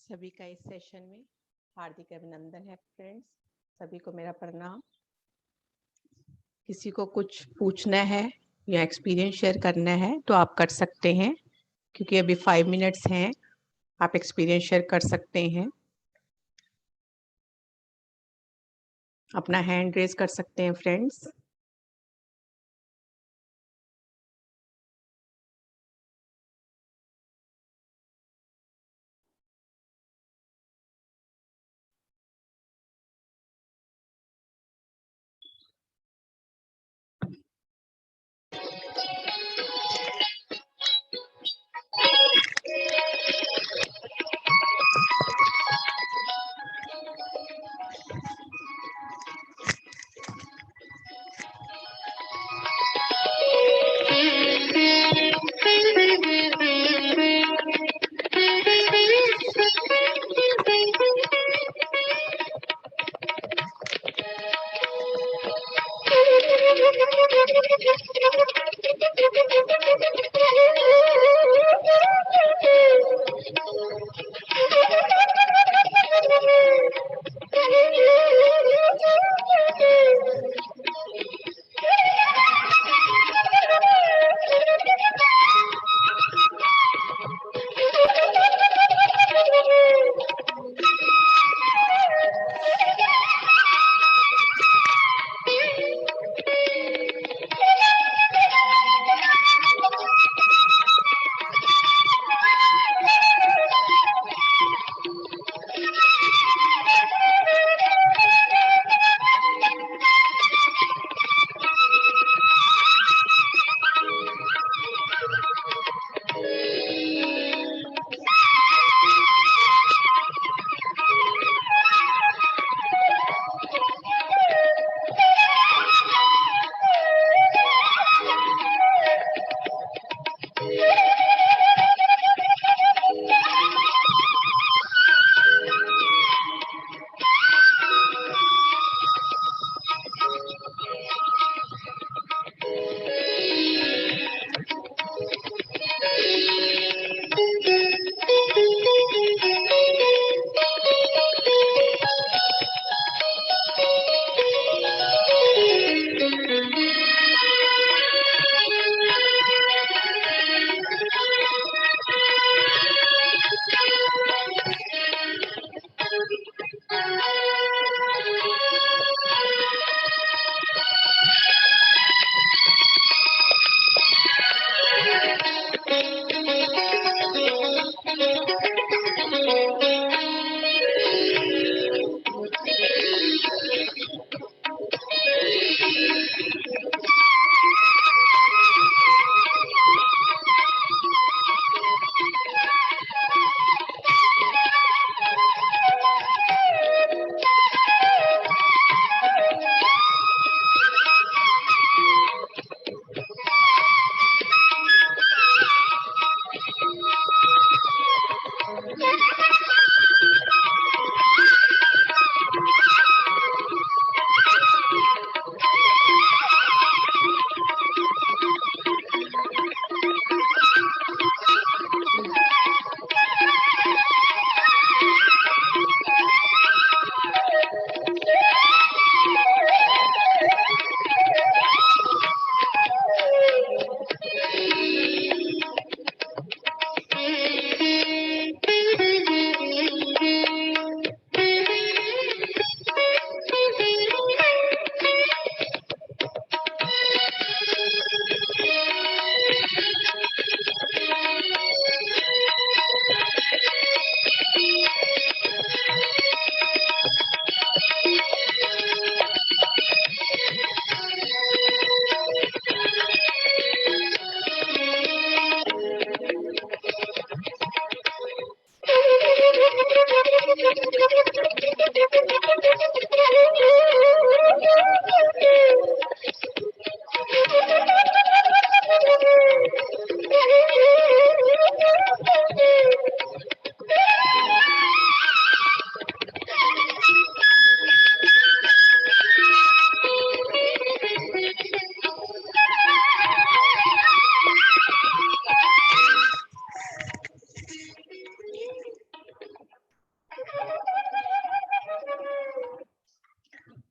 सभी का इस सेशन में हार्दिक अभिनंदन है फ्रेंड्स। सभी को मेरा प्रणाम। किसी को कुछ पूछना है या एक्सपीरियंस शेयर करना है तो आप कर सकते हैं, क्योंकि अभी 5 मिनट्स हैं। आप एक्सपीरियंस शेयर कर सकते हैं, अपना हैंड रेज कर सकते हैं फ्रेंड्स।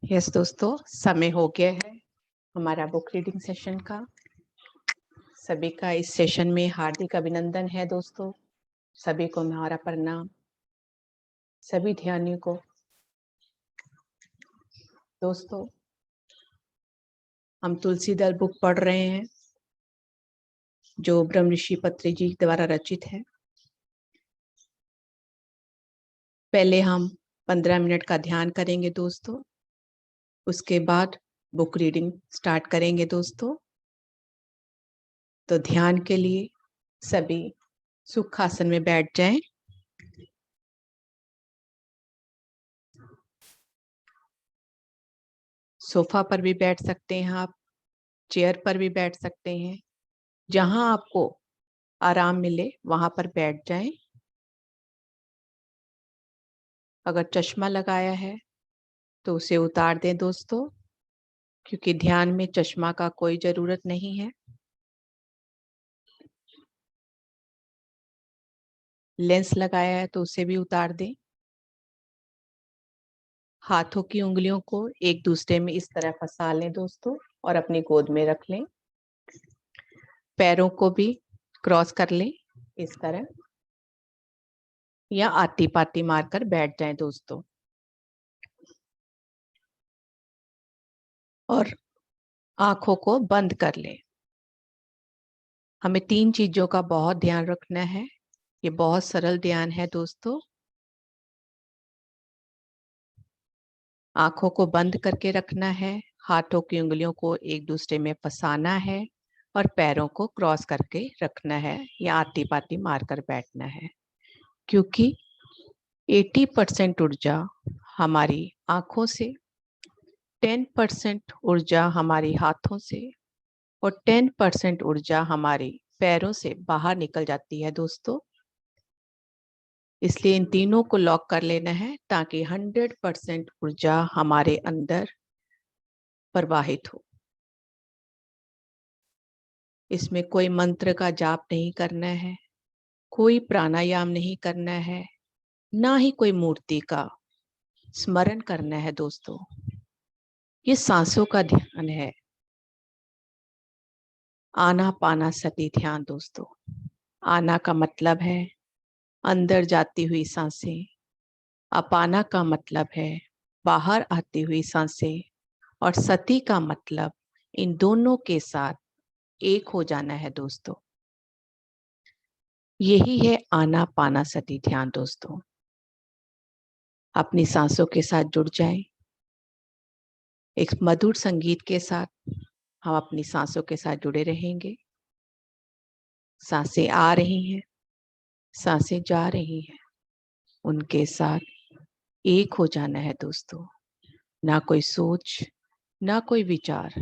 यस दोस्तों, समय हो गया है हमारा बुक रीडिंग सेशन का। सभी का इस सेशन में हार्दिक अभिनंदन है दोस्तों। सभी को हमारा प्रणाम। सभी ध्यानियों को दोस्तों, हम तुलसीदल बुक पढ़ रहे हैं जो ब्रह्म ऋषि पत्री जी द्वारा रचित है। पहले हम 15 मिनट का ध्यान करेंगे दोस्तों, उसके बाद बुक रीडिंग स्टार्ट करेंगे दोस्तों। तो ध्यान के लिए सभी सुखासन में बैठ जाएं। सोफा पर भी बैठ सकते हैं आप, चेयर पर भी बैठ सकते हैं, जहां आपको आराम मिले वहां पर बैठ जाएं। अगर चश्मा लगाया है तो उसे उतार दें दोस्तों, क्योंकि ध्यान में चश्मा का कोई जरूरत नहीं है। लेंस लगाया है तो उसे भी उतार दें। हाथों की उंगलियों को एक दूसरे में इस तरह फंसा लें दोस्तों और अपनी गोद में रख लें। पैरों को भी क्रॉस कर लें इस तरह, या आती पाती मारकर बैठ जाएं दोस्तों। और आंखों को बंद कर लें। हमें 3 चीजों का बहुत ध्यान रखना है। ये बहुत सरल ध्यान है दोस्तों। आंखों को बंद करके रखना है, हाथों की उंगलियों को एक दूसरे में फंसाना है और पैरों को क्रॉस करके रखना है या आती पाती मारकर बैठना है। क्योंकि 80% ऊर्जा हमारी आंखों से, 10% ऊर्जा हमारी हाथों से और 10% ऊर्जा हमारे पैरों से बाहर निकल जाती है दोस्तों। इसलिए इन तीनों को लॉक कर लेना है ताकि 100% ऊर्जा हमारे अंदर प्रवाहित हो। इसमें कोई मंत्र का जाप नहीं करना है, कोई प्राणायाम नहीं करना है, ना ही कोई मूर्ति का स्मरण करना है दोस्तों। ये सांसों का ध्यान है। आनापाना सती ध्यान दोस्तों। आना का मतलब है अंदर जाती हुई सांसें, अपाना का मतलब है बाहर आती हुई सांसें, और सती का मतलब इन दोनों के साथ एक हो जाना है दोस्तों। यही है आनापाना सती ध्यान दोस्तों। अपनी सांसों के साथ जुड़ जाएं। एक मधुर संगीत के साथ हम अपनी सांसों के साथ जुड़े रहेंगे। सांसें आ रही हैं, सांसें जा रही हैं, उनके साथ एक हो जाना है दोस्तों। ना कोई सोच, ना कोई विचार,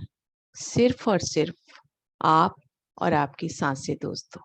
सिर्फ और सिर्फ आप और आपकी सांसें दोस्तों।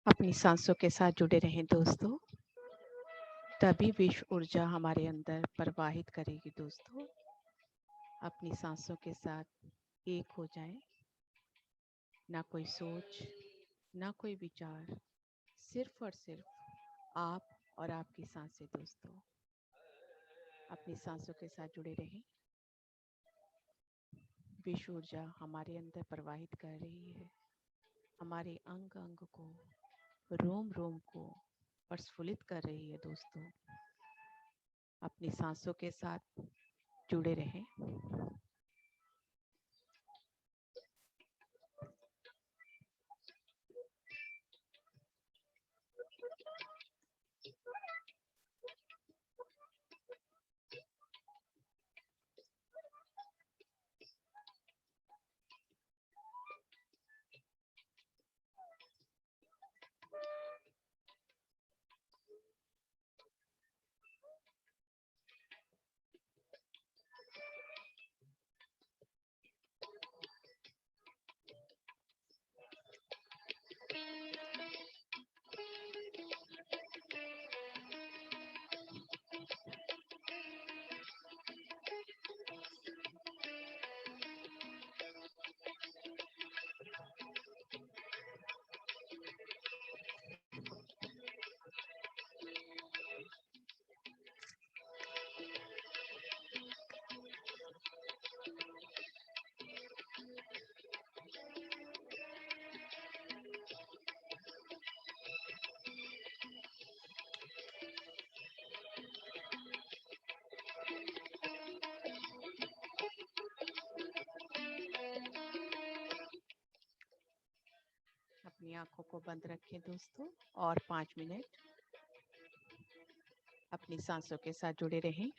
अपनी सांसों के साथ जुड़े रहें दोस्तों, तभी विश्व ऊर्जा हमारे अंदर प्रवाहित करेगी दोस्तों। अपनी सांसों के साथ एक हो जाएं। ना कोई सोच, ना कोई विचार, सिर्फ और सिर्फ आप और आपकी सांसें दोस्तों। अपनी सांसों के साथ जुड़े रहें। विश्व ऊर्जा हमारे अंदर प्रवाहित कर रही है, हमारे अंग अंग को, रोम रोम को प्रस्फुलित कर रही है दोस्तों। अपनी सांसों के साथ जुड़े रहें। अपनी आंखों को बंद रखें दोस्तों और 5 मिनट अपनी सांसों के साथ जुड़े रहें।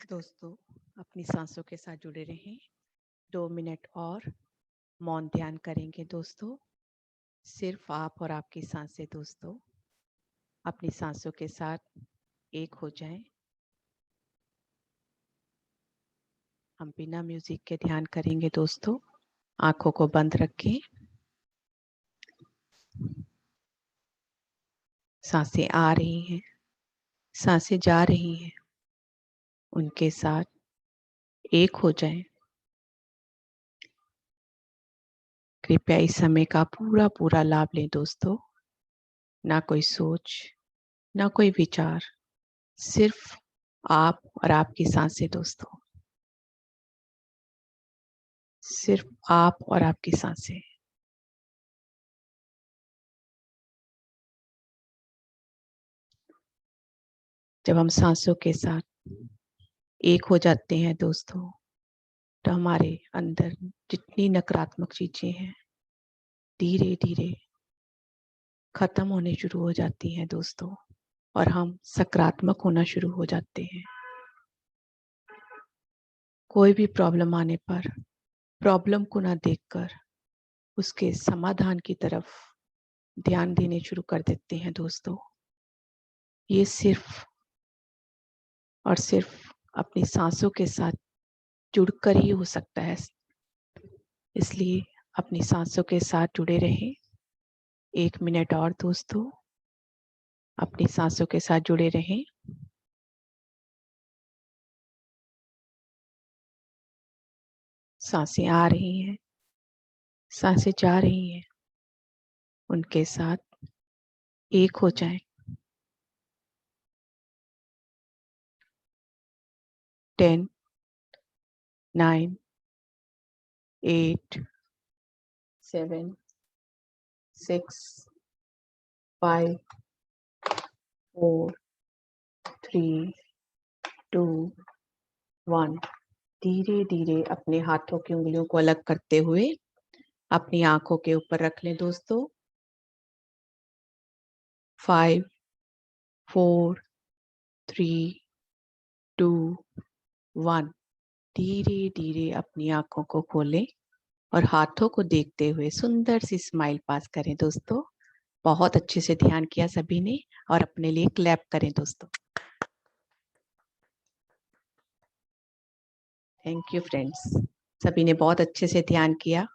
दोस्तों, अपनी सांसों के साथ जुड़े रहें। 2 मिनट और मौन ध्यान करेंगे दोस्तों। सिर्फ आप और आपकी सांसें दोस्तों। अपनी सांसों के साथ एक हो जाएं। हम बिना म्यूजिक के ध्यान करेंगे दोस्तों। आंखों को बंद रखें। सांसें आ रही हैं, सांसें जा रही हैं, उनके साथ एक हो जाएं। कृपया इस समय का पूरा पूरा लाभ लें दोस्तों। ना कोई सोच, ना कोई विचार, सिर्फ आप और आपकी सांसें दोस्तों। सिर्फ आप और आपकी सांसें। जब हम सांसों के साथ एक हो जाते हैं दोस्तों, तो हमारे अंदर जितनी नकारात्मक चीजें हैं धीरे धीरे खत्म होने शुरू हो जाती हैं दोस्तों, और हम सकारात्मक होना शुरू हो जाते हैं। कोई भी प्रॉब्लम आने पर प्रॉब्लम को ना देखकर उसके समाधान की तरफ ध्यान देने शुरू कर देते हैं दोस्तों। ये सिर्फ और सिर्फ अपनी सांसों के साथ जुड़कर ही हो सकता है। इसलिए अपनी सांसों के साथ जुड़े रहें। 1 मिनट और दोस्तों, अपनी सांसों के साथ जुड़े रहें। सांसें आ रही हैं, सांसें जा रही हैं, उनके साथ एक हो जाएं। 10, 9, 8, 7, 6, 5, 4, 3, 2, 1। धीरे धीरे अपने हाथों की उंगलियों को अलग करते हुए अपनी आंखों के ऊपर रख लें दोस्तों। 5, 4, 3, 2, 1। धीरे धीरे अपनी आंखों को खोलें और हाथों को देखते हुए सुंदर सी स्माइल पास करें दोस्तों। बहुत अच्छे से ध्यान किया सभी ने, और अपने लिए क्लैप करें दोस्तों। थैंक यू फ्रेंड्स, सभी ने बहुत अच्छे से ध्यान किया।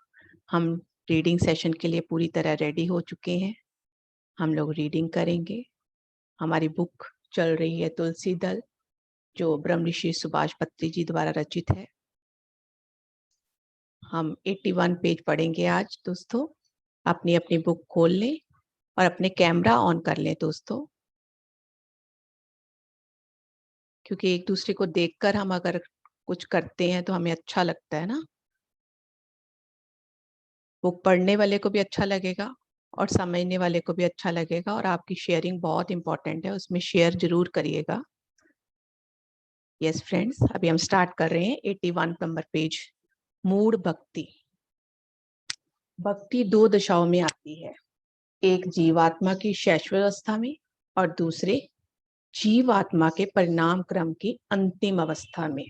हम रीडिंग सेशन के लिए पूरी तरह रेडी हो चुके हैं। हम लोग रीडिंग करेंगे। हमारी बुक चल रही है तुलसी दल, जो ब्रह्म ऋषि सुभाष पत्री जी द्वारा रचित है। हम 81 पेज पढ़ेंगे आज दोस्तों। अपनी अपनी बुक खोल लें और अपने कैमरा ऑन कर लें दोस्तों, क्योंकि एक दूसरे को देखकर हम अगर कुछ करते हैं तो हमें अच्छा लगता है ना। बुक पढ़ने वाले को भी अच्छा लगेगा और समझने वाले को भी अच्छा लगेगा, और आपकी शेयरिंग बहुत इंपॉर्टेंट है, उसमें शेयर जरूर करिएगा। यस फ्रेंड्स, अभी हम स्टार्ट कर रहे हैं 81 नंबर पेज। मूढ़ भक्ति। भक्ति 2 दशाओं में आती है, एक जीवात्मा की शाश्वत अवस्था में और दूसरे जीवात्मा के परिणाम क्रम की अंतिम अवस्था में।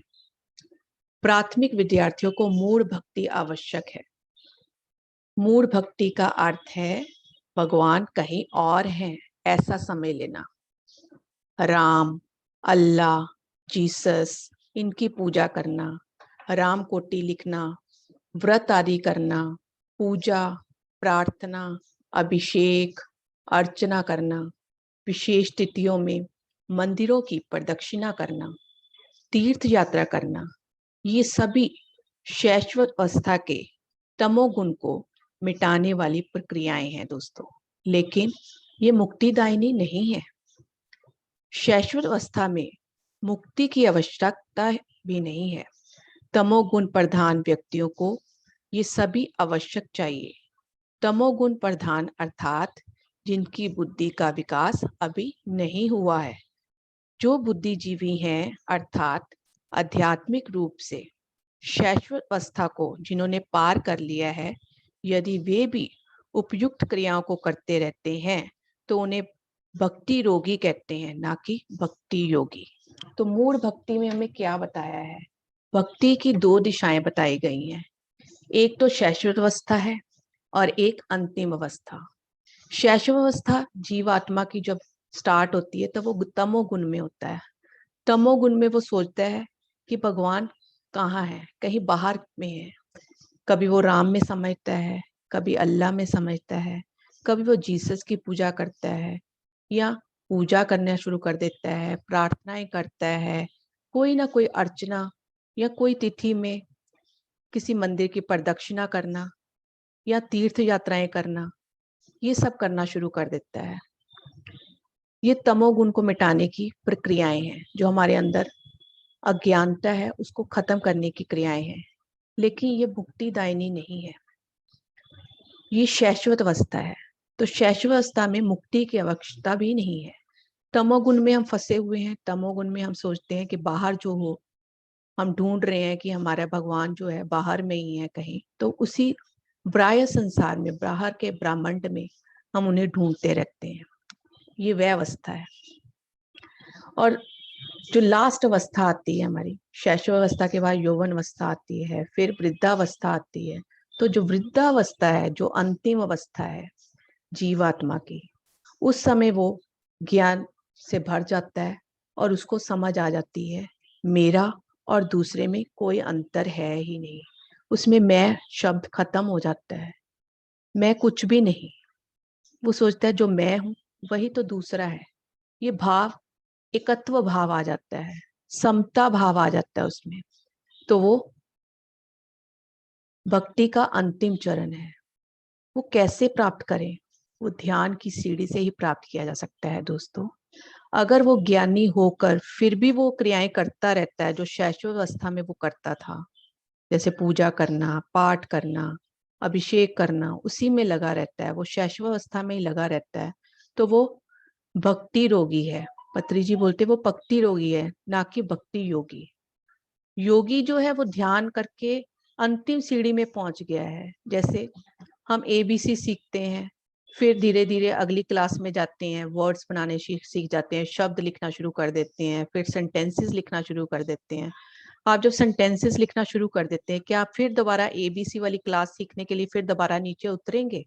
प्राथमिक विद्यार्थियों को मूढ़ भक्ति आवश्यक है। मूढ़ भक्ति का अर्थ है भगवान कहीं और हैं ऐसा समझ लेना। राम, अल्लाह, जीसस, इनकी पूजा करना, राम कोटि लिखना, व्रत आदि करना, पूजा, प्रार्थना, अभिषेक, अर्चना करना, विशेष तिथियों में मंदिरों की प्रदक्षिणा करना, तीर्थ यात्रा करना, ये सभी शाश्वत अवस्था के तमोगुण को मिटाने वाली प्रक्रियाएं हैं दोस्तों, लेकिन ये मुक्तिदायिनी नहीं है। शाश्वत अवस्था में मुक्ति की आवश्यकता भी नहीं है। तमोगुण प्रधान व्यक्तियों को ये सभी आवश्यक चाहिए। तमोगुण प्रधान अर्थात जिनकी बुद्धि का विकास अभी नहीं हुआ है, जो बुद्धिजीवी हैं अर्थात आध्यात्मिक रूप से शाश्वत अवस्था को जिन्होंने पार कर लिया है, यदि वे भी उपयुक्त क्रियाओं को करते रहते हैं तो उन्हें भक्ति रोगी कहते हैं, ना कि भक्ति योगी। तो मूढ़ भक्ति में हमें क्या बताया है? भक्ति की दो दिशाएं बताई गई हैं। एक तो शैशव अवस्था है और एक अंतिम अवस्था। शैशव अवस्था जीवात्मा की जब स्टार्ट होती है तो वो तमोगुण में होता है। तमोगुण में वो सोचता है कि भगवान कहाँ है, कहीं बाहर में है। कभी वो राम में समझता है, कभी अल्लाह में समझता है, कभी वो जीसस की पूजा करता है या पूजा करना शुरू कर देता है, प्रार्थनाएं करता है, कोई ना कोई अर्चना या कोई तिथि में किसी मंदिर की प्रदक्षिणा करना या तीर्थ यात्राएं करना, ये सब करना शुरू कर देता है। ये तमोगुण को मिटाने की प्रक्रियाएं हैं, जो हमारे अंदर अज्ञानता है उसको खत्म करने की क्रियाएं हैं। लेकिन ये मुक्तिदायिनी नहीं है, ये शाश्वत अवस्था है। तो शाश्वत अवस्था में मुक्ति की आवश्यकता भी नहीं है। तमोगुण में हम फंसे हुए हैं। तमोगुण में हम सोचते हैं कि बाहर जो हो, हम ढूंढ रहे हैं कि हमारा भगवान जो है बाहर में ही है कहीं, तो उसी ब्राह्य संसार में, बाहर के ब्रह्मांड में हम उन्हें ढूंढते रहते हैं। ये वह अवस्था है। और जो लास्ट अवस्था आती है हमारी, शैशव अवस्था के बाद यौवन अवस्था आती है, फिर वृद्धावस्था आती है। तो जो वृद्धावस्था है, जो अंतिम अवस्था है जीवात्मा की, उस समय वो ज्ञान से भर जाता है और उसको समझ आ जाती है मेरा और दूसरे में कोई अंतर है ही नहीं। उसमें मैं शब्द खत्म हो जाता है, मैं कुछ भी नहीं। वो सोचता है जो मैं हूं वही तो दूसरा है। ये भाव, एकत्व भाव आ जाता है, समता भाव आ जाता है उसमें। तो वो भक्ति का अंतिम चरण है। वो कैसे प्राप्त करें? वो ध्यान की सीढ़ी से ही प्राप्त किया जा सकता है दोस्तों। अगर वो ज्ञानी होकर फिर भी वो क्रियाएं करता रहता है जो शैशव अवस्था में वो करता था, जैसे पूजा करना, पाठ करना, अभिषेक करना, उसी में लगा रहता है, वो शैशव अवस्था में ही लगा रहता है, तो वो भक्ति रोगी है। पत्री जी बोलते वो भक्ति रोगी है, ना कि भक्ति योगी। योगी जो है वो ध्यान करके अंतिम सीढ़ी में पहुंच गया है। जैसे हम एबीसी सीखते हैं, फिर धीरे धीरे अगली क्लास में जाते हैं, वर्ड्स बनाने सीख जाते हैं, शब्द लिखना शुरू कर देते हैं, फिर सेंटेंसेस लिखना शुरू कर देते हैं। आप जब सेंटेंसेस लिखना शुरू कर देते हैं, क्या आप फिर दोबारा एबीसी वाली क्लास सीखने के लिए फिर दोबारा नीचे उतरेंगे?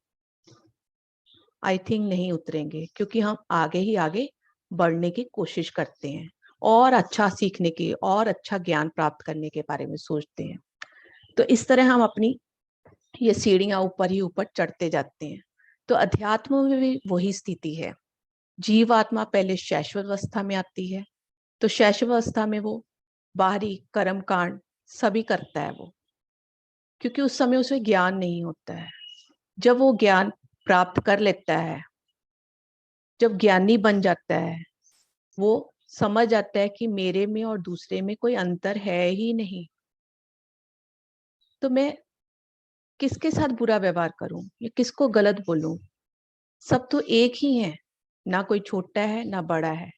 आई थिंक नहीं उतरेंगे, क्योंकि हम आगे ही आगे बढ़ने की कोशिश करते हैं और अच्छा सीखने की और अच्छा ज्ञान प्राप्त करने के बारे में सोचते हैं। तो इस तरह हम अपनी ये सीढ़ियां ऊपर ही ऊपर चढ़ते जाते हैं। तो अध्यात्म में भी वही स्थिति है। जीवात्मा पहले शैशव अवस्था में आती है। तो शैशव अवस्था में वो बाहरी कर्म कांड सभी करता है वो, क्योंकि उस समय उसे ज्ञान नहीं होता है। जब वो ज्ञान प्राप्त कर लेता है, जब ज्ञानी बन जाता है, वो समझ आता है कि मेरे में और दूसरे में कोई अंतर है ही नहीं। तो मैं किसके साथ बुरा व्यवहार करूं या किसको गलत बोलूं? सब तो एक ही है, ना कोई छोटा है ना बड़ा है,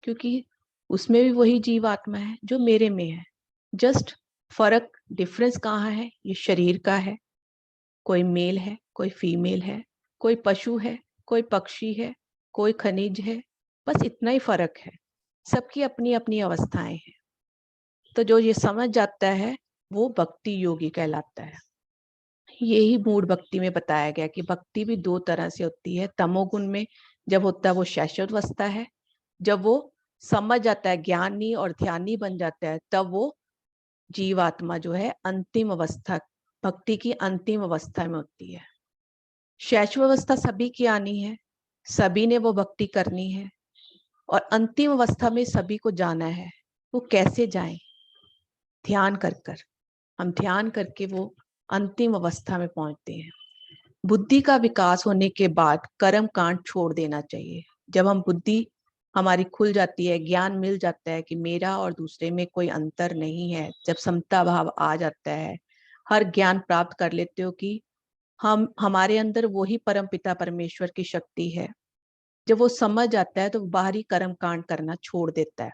क्योंकि उसमें भी वही जीव आत्मा है जो मेरे में है। जस्ट फर्क, डिफरेंस कहाँ है? ये शरीर का है। कोई मेल है, कोई फीमेल है, कोई पशु है, कोई पक्षी है, कोई खनिज है, बस इतना ही फर्क है। सबकी अपनी अपनी अवस्थाएं हैं। तो जो ये समझ जाता है वो भक्ति योगी कहलाता है। यही मूड भक्ति में बताया गया कि भक्ति भी दो तरह से होती है। तमोगुण में जब होता है वो शाश्वत अवस्था है। जब वो समझ जाता है, ज्ञानी और ध्यानी बन जाता है, तब वो जीवात्मा जो है अंतिम अवस्था, भक्ति की अंतिम अवस्था में होती है। शैशव अवस्था सभी की आनी है, सभी ने वो भक्ति करनी है, और अंतिम अवस्था में सभी को जाना है। वो कैसे जाएं? ध्यान कर कर। हम ध्यान करके वो अंतिम अवस्था में पहुंचते हैं। बुद्धि का विकास होने के बाद कर्म कांड छोड़ देना चाहिए। जब हम बुद्धि हमारी खुल जाती है, ज्ञान मिल जाता है कि मेरा और दूसरे में कोई अंतर नहीं है, जब समता भाव आ जाता है, हर ज्ञान प्राप्त कर लेते हो कि हम, हमारे अंदर वही परम पिता परमेश्वर की शक्ति है। जब वो समझ आता है तो बाहरी कर्म कांड करना छोड़ देता है।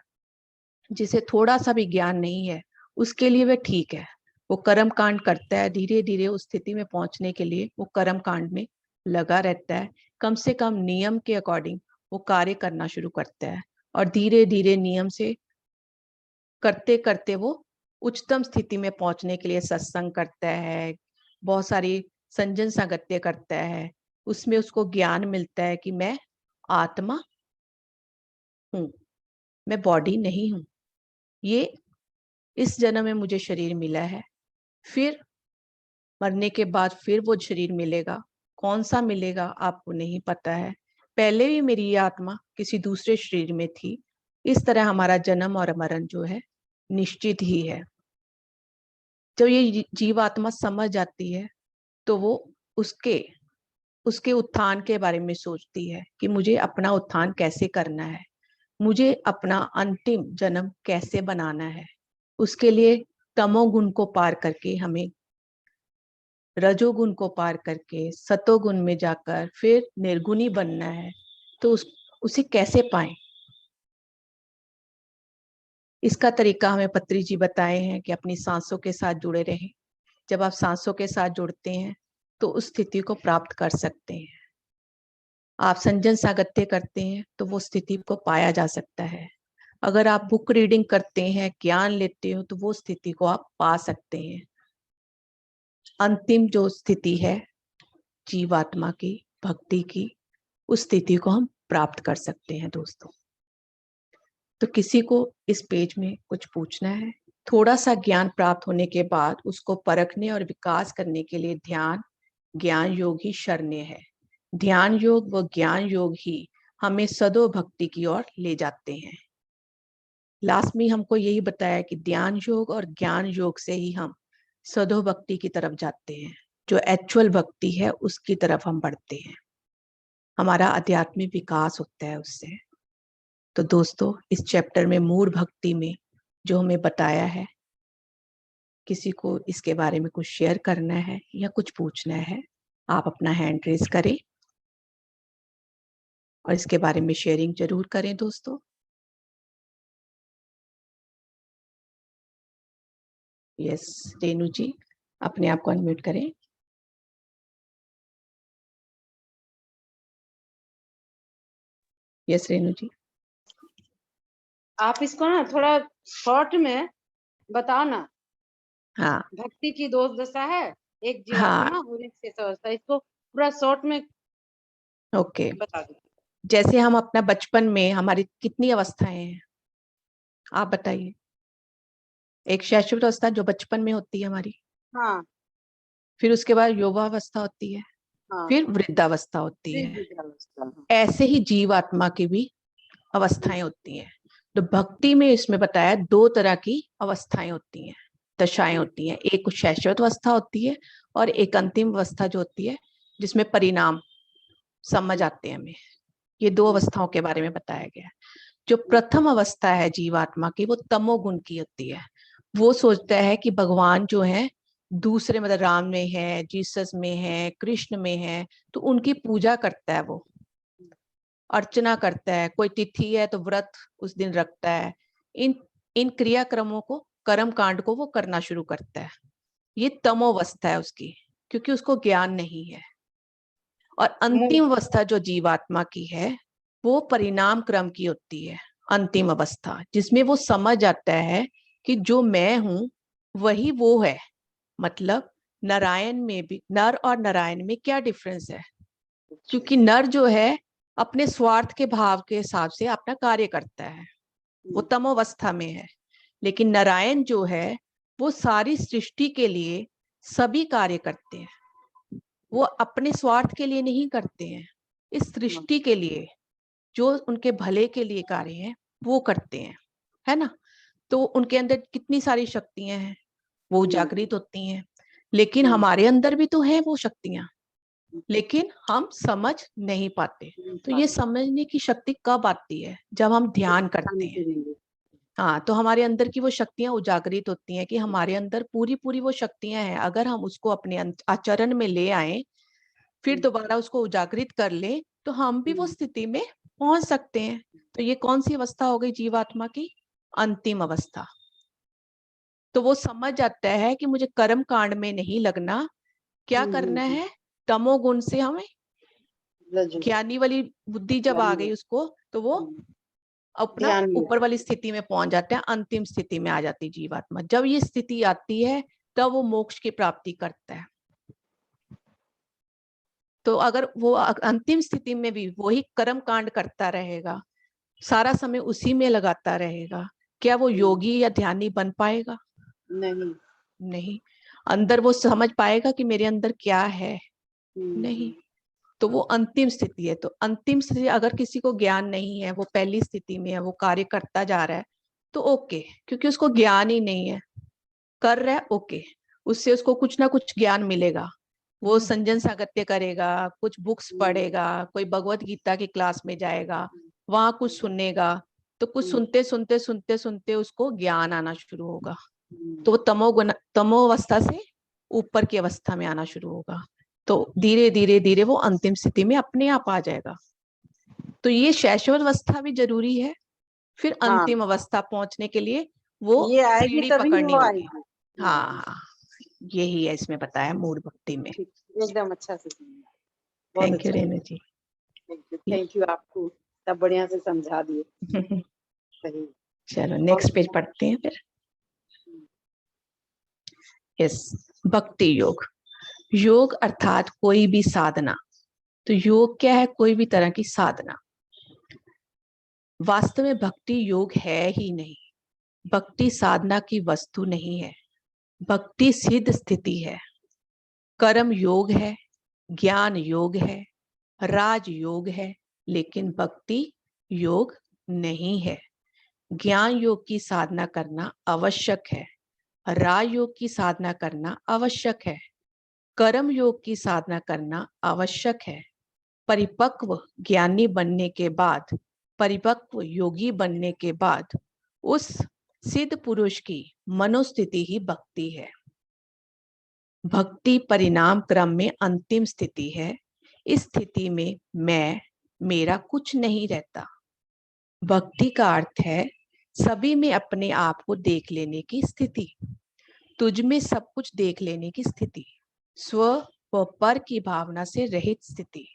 जिसे थोड़ा सा भी ज्ञान नहीं है उसके लिए वह ठीक है, वो कर्म कांड करता है। धीरे धीरे उस स्थिति में पहुंचने के लिए वो कर्म कांड में लगा रहता है। कम से कम नियम के अकॉर्डिंग वो कार्य करना शुरू करता है, और धीरे धीरे नियम से करते करते वो उच्चतम स्थिति में पहुंचने के लिए सत्संग करता है, बहुत सारी संजन सागत्य करता है, उसमें उसको ज्ञान मिलता है कि मैं आत्मा हूं, मैं बॉडी नहीं हूं, ये इस जन्म में मुझे शरीर मिला है, फिर मरने के बाद फिर वो शरीर मिलेगा, कौन सा मिलेगा आपको नहीं पता है, पहले भी मेरी ये आत्मा किसी दूसरे शरीर में थी। इस तरह हमारा जन्म और मरण जो है निश्चित ही है। जब ये जीवात्मा समझ जाती है तो वो उसके उसके उत्थान के बारे में सोचती है कि मुझे अपना उत्थान कैसे करना है, मुझे अपना अंतिम जन्म कैसे बनाना है। उसके लिए तमोगुण को पार करके, हमें रजोगुण को पार करके सतोगुण में जाकर फिर निर्गुणी बनना है। तो उसे कैसे पाएं, इसका तरीका हमें पत्री जी बताए हैं कि अपनी सांसों के साथ जुड़े रहें। जब आप सांसों के साथ जुड़ते हैं तो उस स्थिति को प्राप्त कर सकते हैं। आप संजन सागत्य करते हैं तो वो स्थिति को पाया जा सकता है। अगर आप बुक रीडिंग करते हैं, ज्ञान लेते हो, तो वो स्थिति को आप पा सकते हैं। अंतिम जो स्थिति है जीवात्मा की, भक्ति की, उस स्थिति को हम प्राप्त कर सकते हैं दोस्तों। तो किसी को इस पेज में कुछ पूछना है? थोड़ा सा ज्ञान प्राप्त होने के बाद उसको परखने और विकास करने के लिए ध्यान, ज्ञान योग ही शरण्य है। ध्यान योग व ज्ञान योग ही हमें सदो भक्ति की ओर ले जाते हैं। लास्ट में हमको यही बताया कि ध्यान योग और ज्ञान योग से ही हम सदो भक्ति की तरफ जाते हैं, जो एक्चुअल भक्ति है उसकी तरफ हम बढ़ते हैं, हमारा आध्यात्मिक विकास होता है उससे। तो दोस्तों, इस चैप्टर में मूढ़ भक्ति में जो हमें बताया है, किसी को इसके बारे में कुछ शेयर करना है या कुछ पूछना है, आप अपना हैंड रेज करें और इसके बारे में शेयरिंग जरूर करें दोस्तों। यस रेनू जी, अपने आप को अनम्यूट करें। यस रेनू जी। आप इसको ना थोड़ा शॉर्ट में बताओ ना। हाँ भक्ति की दो दशा है, एक हाँ जीवात्मा और एक शेष अवस्था, इसको पूरा शॉर्ट में ओके। बता दो। जैसे हम अपना बचपन में हमारी कितनी अवस्थाएं हैं आप बताइए? एक शैशव अवस्था जो बचपन में होती है हमारी, हाँ फिर उसके बाद युवावस्था होती है, हाँ फिर वृद्धावस्था होती फिर है। वृद्धावस्था। ऐसे ही जीवात्मा की भी अवस्थाएं होती हैं। तो भक्ति में इसमें बताया दो तरह की अवस्थाएं होती हैं, दशाएं होती हैं। एक शाश्वत अवस्था होती है और एक अंतिम अवस्था जो होती है जिसमें परिणाम समझ आते हैं हमें। ये दो अवस्थाओं के बारे में बताया गया है। जो प्रथम अवस्था है जीवात्मा की, वो तमोगुण की होती है। वो सोचता है कि भगवान जो है दूसरे, मतलब राम में है, जीसस में है, कृष्ण में है, तो उनकी पूजा करता है, वो अर्चना करता है। कोई तिथि है तो व्रत उस दिन रखता है। इन इन क्रियाक्रमों को, कर्म कांड को वो करना शुरू करता है। ये तमोवस्था है उसकी, क्योंकि उसको ज्ञान नहीं है। और अंतिम अवस्था जो जीवात्मा की है, वो परिणाम क्रम की होती है। अंतिम अवस्था जिसमें वो समझ आता है कि जो मैं हूं वही वो है। मतलब नारायण में भी, नर और नारायण में क्या डिफरेंस है? क्योंकि नर जो है अपने स्वार्थ के भाव के हिसाब से अपना कार्य करता है, वो तमोवस्था में है। लेकिन नारायण जो है वो सारी सृष्टि के लिए सभी कार्य करते हैं। वो अपने स्वार्थ के लिए नहीं करते हैं, इस सृष्टि के लिए, जो उनके भले के लिए कार्य है वो करते हैं, है ना? तो उनके अंदर कितनी सारी शक्तियां हैं, वो जागृत होती हैं। लेकिन हमारे अंदर भी तो है वो शक्तियां, लेकिन हम समझ नहीं पाते। तो ये समझने की शक्ति कब आती है? जब हम ध्यान करते हैं। हाँ, तो हमारे अंदर की वो शक्तियां उजागरित होती हैं कि हमारे अंदर पूरी पूरी वो शक्तियां हैं। अगर हम उसको अपने आचरण में ले आए, फिर दोबारा उसको उजागरित कर ले, तो हम भी वो स्थिति में पहुंच सकते हैं। तो ये कौन सी अवस्था हो गई जीवात्मा की? अंतिम अवस्था। तो वो समझ जाता है कि मुझे कर्म कांड में नहीं लगना, क्या करना है? तमोगुण से हमें, ज्ञानी वाली बुद्धि जब आ गई उसको, तो वो अपना ध्यान में। ऊपर वाली स्थिति में पहुंच जाते हैं, अंतिम स्थिति में आ जाती जीवात्मा। जब ये स्थिति आती है तब वो मोक्ष की प्राप्ति करता है। तो अगर वो अंतिम स्थिति में भी वही कर्म कांड करता रहेगा, सारा समय उसी में लगाता रहेगा, क्या वो योगी या ध्यानी बन पाएगा? नहीं। नहीं। अंदर वो समझ पाएगा कि मेरे अंदर क्या है? नहीं। तो वो अंतिम स्थिति है। तो अंतिम स्थिति, अगर किसी को ज्ञान नहीं है, वो पहली स्थिति में है, वो कार्य करता जा रहा है, तो ओके, क्योंकि उसको ज्ञान ही नहीं है, कर रहा है, ओके, उससे उसको कुछ ना कुछ ज्ञान मिलेगा। वो संजन सागत्य करेगा, कुछ बुक्स पढ़ेगा, कोई भगवत गीता की क्लास में जाएगा, वहां कुछ सुनेगा, तो कुछ सुनते सुनते सुनते सुनते उसको ज्ञान आना शुरू होगा। तो वो तमो अवस्था से ऊपर की अवस्था में आना शुरू होगा। तो धीरे धीरे धीरे वो अंतिम स्थिति में अपने आप आ जाएगा। तो ये शैशव अवस्था भी जरूरी है। फिर हाँ, अंतिम अवस्था पहुंचने के लिए वो ये आएगी सीढ़ी तभी पकड़नी वो होगी। आएगी। हाँ हाँ, यही है इसमें बताया मूड भक्ति में। ठीक, एकदम अच्छा से समझा। बहुत थैंक यू अच्छा। रेणु जी। थैंक यू आपको, तब बढ़िया से समझा दिए। सही। चलो नेक्स्ट पेज पढ़ते हैं फिर। यस, भक्ति योग। योग अर्थात कोई भी साधना। तो योग क्या है? कोई भी तरह की साधना। वास्तव में भक्ति योग है ही नहीं। भक्ति साधना की वस्तु नहीं है। भक्ति सिद्ध स्थिति है। कर्म योग है, ज्ञान योग है, राज योग है, लेकिन भक्ति योग नहीं है। ज्ञान योग की साधना करना आवश्यक है, राज योग की साधना करना आवश्यक है, कर्म योग की साधना करना आवश्यक है। परिपक्व ज्ञानी बनने के बाद, परिपक्व योगी बनने के बाद उस सिद्ध पुरुष की मनोस्थिति ही भक्ति है। भक्ति परिणाम क्रम में अंतिम स्थिति है। इस स्थिति में मैं मेरा कुछ नहीं रहता। भक्ति का अर्थ है सभी में अपने आप को देख लेने की स्थिति, तुझ में सब कुछ देख लेने की स्थिति, स्व व पर की भावना से रहित स्थिति।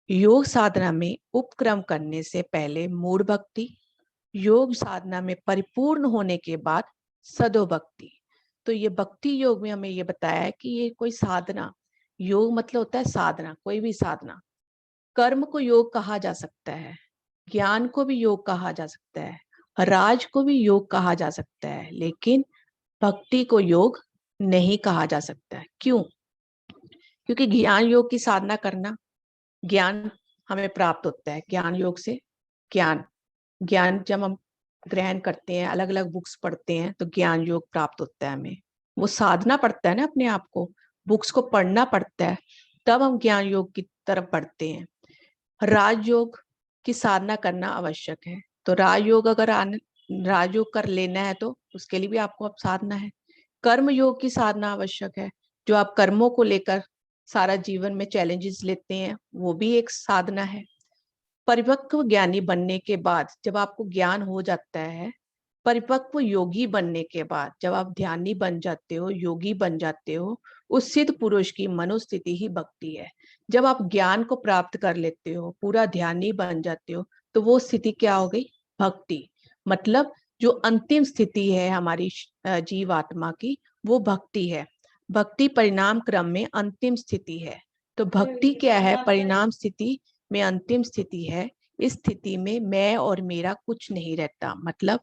योग साधना में उपक्रम करने से पहले मूढ़ भक्ति, योग साधना में परिपूर्ण होने के बाद सदो भक्ति। तो ये भक्ति योग में हमें ये बताया है कि ये कोई साधना, योग मतलब होता है साधना, कोई भी साधना। कर्म को योग कहा जा सकता है, ज्ञान को भी योग कहा जा सकता है, राज को भी योग कहा जा सकता है, लेकिन भक्ति को योग नहीं कहा जा सकता है। क्यों? क्योंकि ज्ञान योग की साधना करना, ज्ञान हमें प्राप्त होता है। ज्ञान योग से ज्ञान ज्ञान जब हम ग्रहण करते हैं, अलग अलग बुक्स पढ़ते हैं, तो ज्ञान योग प्राप्त होता है हमें। वो साधना पड़ता है ना, अपने आप को बुक्स को पढ़ना पड़ता है, तब हम ज्ञान योग की तरफ बढ़ते हैं। राजयोग की साधना करना आवश्यक है। तो राजयोग अगर राजयोग कर लेना है तो उसके लिए भी आपको अब साधना है। कर्म योग की साधना आवश्यक है, जो आप कर्मों को लेकर सारा जीवन में चैलेंजेस लेते हैं, वो भी एक साधना है। परिपक्व ज्ञानी बनने के बाद, जब आपको ज्ञान हो जाता है, परिपक्व योगी बनने के बाद, जब आप ध्यानी बन जाते हो, योगी बन जाते हो, उस सिद्ध पुरुष की मनोस्थिति ही भक्ति है। जब आप ज्ञान को प्राप्त कर लेते हो, पूरा ध्यानी बन जाते हो, तो वो स्थिति क्या हो गई? भक्ति। मतलब जो अंतिम स्थिति है हमारी जीवात्मा की, वो भक्ति है। भक्ति परिणाम क्रम में अंतिम स्थिति है। तो भक्ति क्या है? परिणाम स्थिति में अंतिम स्थिति है। इस स्थिति में मैं और मेरा कुछ नहीं रहता। मतलब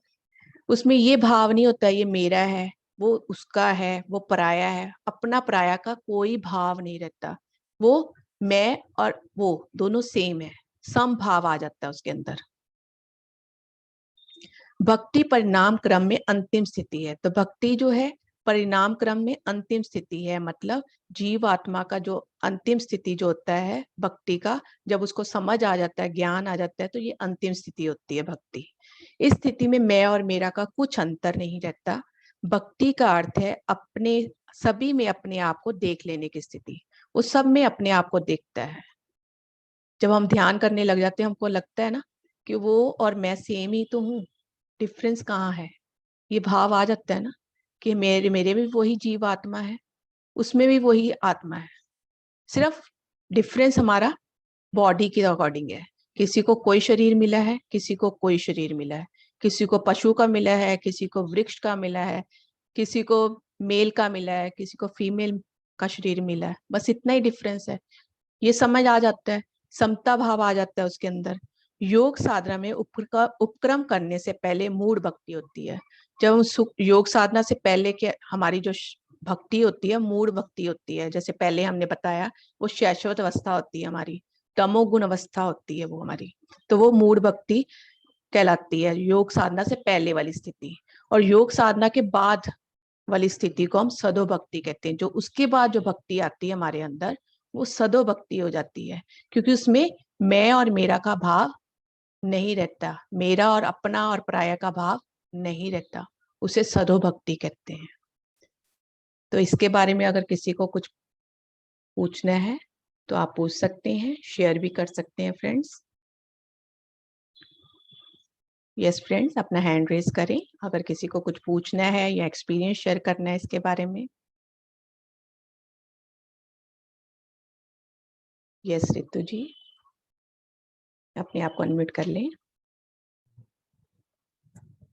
उसमें ये भाव नहीं होता ये मेरा है, वो उसका है, वो पराया है। अपना पराया का कोई भाव नहीं रहता। वो मैं और वो दोनों सेम है, सम भाव आ जाता है उसके अंदर। भक्ति परिणाम क्रम में अंतिम स्थिति है। तो भक्ति जो है परिणाम क्रम में अंतिम स्थिति है। मतलब जीव आत्मा का जो अंतिम स्थिति जो होता है भक्ति का, जब उसको समझ आ जाता है, ज्ञान आ जाता है, तो ये अंतिम स्थिति होती है भक्ति। इस स्थिति में मैं और मेरा का कुछ अंतर नहीं रहता। भक्ति का अर्थ है अपने सभी में अपने आप को देख लेने की स्थिति। वो सब में अपने आप को देखता है। जब हम ध्यान करने लग जाते हैं, हमको लगता है ना कि वो और मैं सेम ही तो हूँ, डिफरेंस कहाँ है? ये भाव आ जाता है ना कि मेरे मेरे भी वही जीव आत्मा है, उसमें भी वही आत्मा है, सिर्फ डिफरेंस हमारा बॉडी के अकॉर्डिंग है। किसी को कोई शरीर मिला है, किसी को कोई शरीर मिला है, किसी को पशु का मिला है, किसी को वृक्ष का मिला है, किसी को मेल का मिला है, किसी को फीमेल का शरीर मिला है। बस इतना ही डिफरेंस है। ये समझ आ जाता है, समता भाव आ जाता है उसके अंदर। योग साधना में उपक्रम करने से पहले मूढ़ भक्ति होती है। जब हम योग साधना से पहले के हमारी जो भक्ति होती है, मूढ़ भक्ति होती है। जैसे पहले हमने बताया, वो शाश्वत अवस्था होती है हमारी, तमोगुण अवस्था होती है वो हमारी, तो वो मूढ़ भक्ति कहलाती है, योग साधना से पहले वाली स्थिति। और योग साधना के बाद वाली स्थिति को हम सदो भक्ति कहते हैं। जो उसके बाद जो भक्ति आती है हमारे अंदर, वो सदो भक्ति हो जाती है, क्योंकि उसमें मैं और मेरा का भाव नहीं रहता, मेरा और अपना और पराया का भाव नहीं रहता, उसे सदो भक्ति कहते हैं। तो इसके बारे में अगर किसी को कुछ पूछना है तो आप पूछ सकते हैं, शेयर भी कर सकते हैं फ्रेंड्स। यस फ्रेंड्स, अपना हैंड रेज करें अगर किसी को कुछ पूछना है या एक्सपीरियंस शेयर करना है इसके बारे में। यस रितु जी, अपने आप को अनम्यूट कर लें।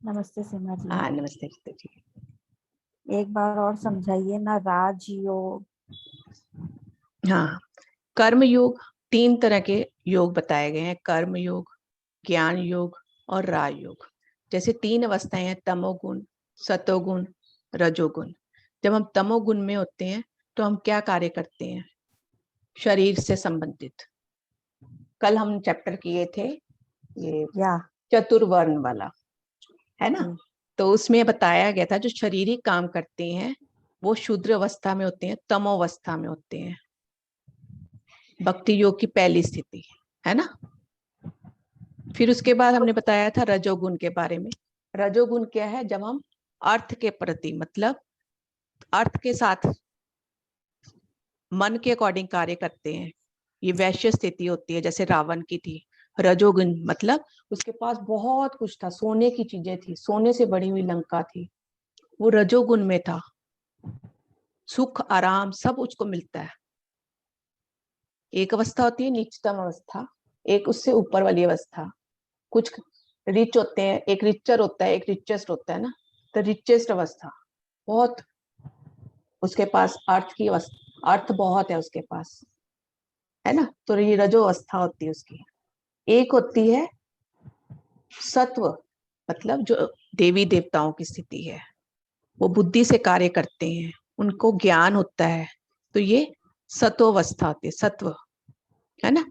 नमस्ते सीमा जी। हाँ नमस्ते रितु जी। एक बार और समझाइए ना, राजयोग। हाँ, कर्म योग, 3 तरह के योग बताए गए हैं, कर्म योग, ज्ञान योग और राजयोग। जैसे 3 अवस्थाएं हैं, तमोगुण, सतोगुण, रजोगुण। जब हम तमोगुण में होते हैं तो हम क्या कार्य करते हैं? शरीर से संबंधित। कल हम चैप्टर किए थे ये चतुर्वर्ण वाला, है ना? तो उसमें बताया गया था जो शारीरिक काम करते हैं वो शूद्र अवस्था में होते हैं, तमो अवस्था में होते हैं। भक्ति योग की पहली स्थिति, है ना? फिर उसके बाद हमने बताया था रजोगुण के बारे में। रजोगुण क्या है? जब हम अर्थ के प्रति, मतलब अर्थ के साथ मन के अकॉर्डिंग कार्य करते हैं, ये वैश्य स्थिति होती है, जैसे रावण की थी। रजोगुण मतलब उसके पास बहुत कुछ था, सोने की चीजें थी, सोने से बड़ी हुई लंका थी, वो रजोगुण में था। सुख आराम सब उसको मिलता है। एक अवस्था होती है निचतम अवस्था, एक उससे ऊपर वाली अवस्था। कुछ रिच होते हैं, एक रिचर होता है, एक रिचेस्ट होता है ना। तो रिचेस्ट अवस्था, बहुत उसके पास अर्थ की अवस्था, अर्थ बहुत है उसके पास, है ना। तो ये रजो अवस्था होती है उसकी। एक होती है सत्व, मतलब जो देवी देवताओं की स्थिति है, वो बुद्धि से कार्य करते हैं, उनको ज्ञान होता है, तो ये सत्वावस्था होती है, सत्व, है ना।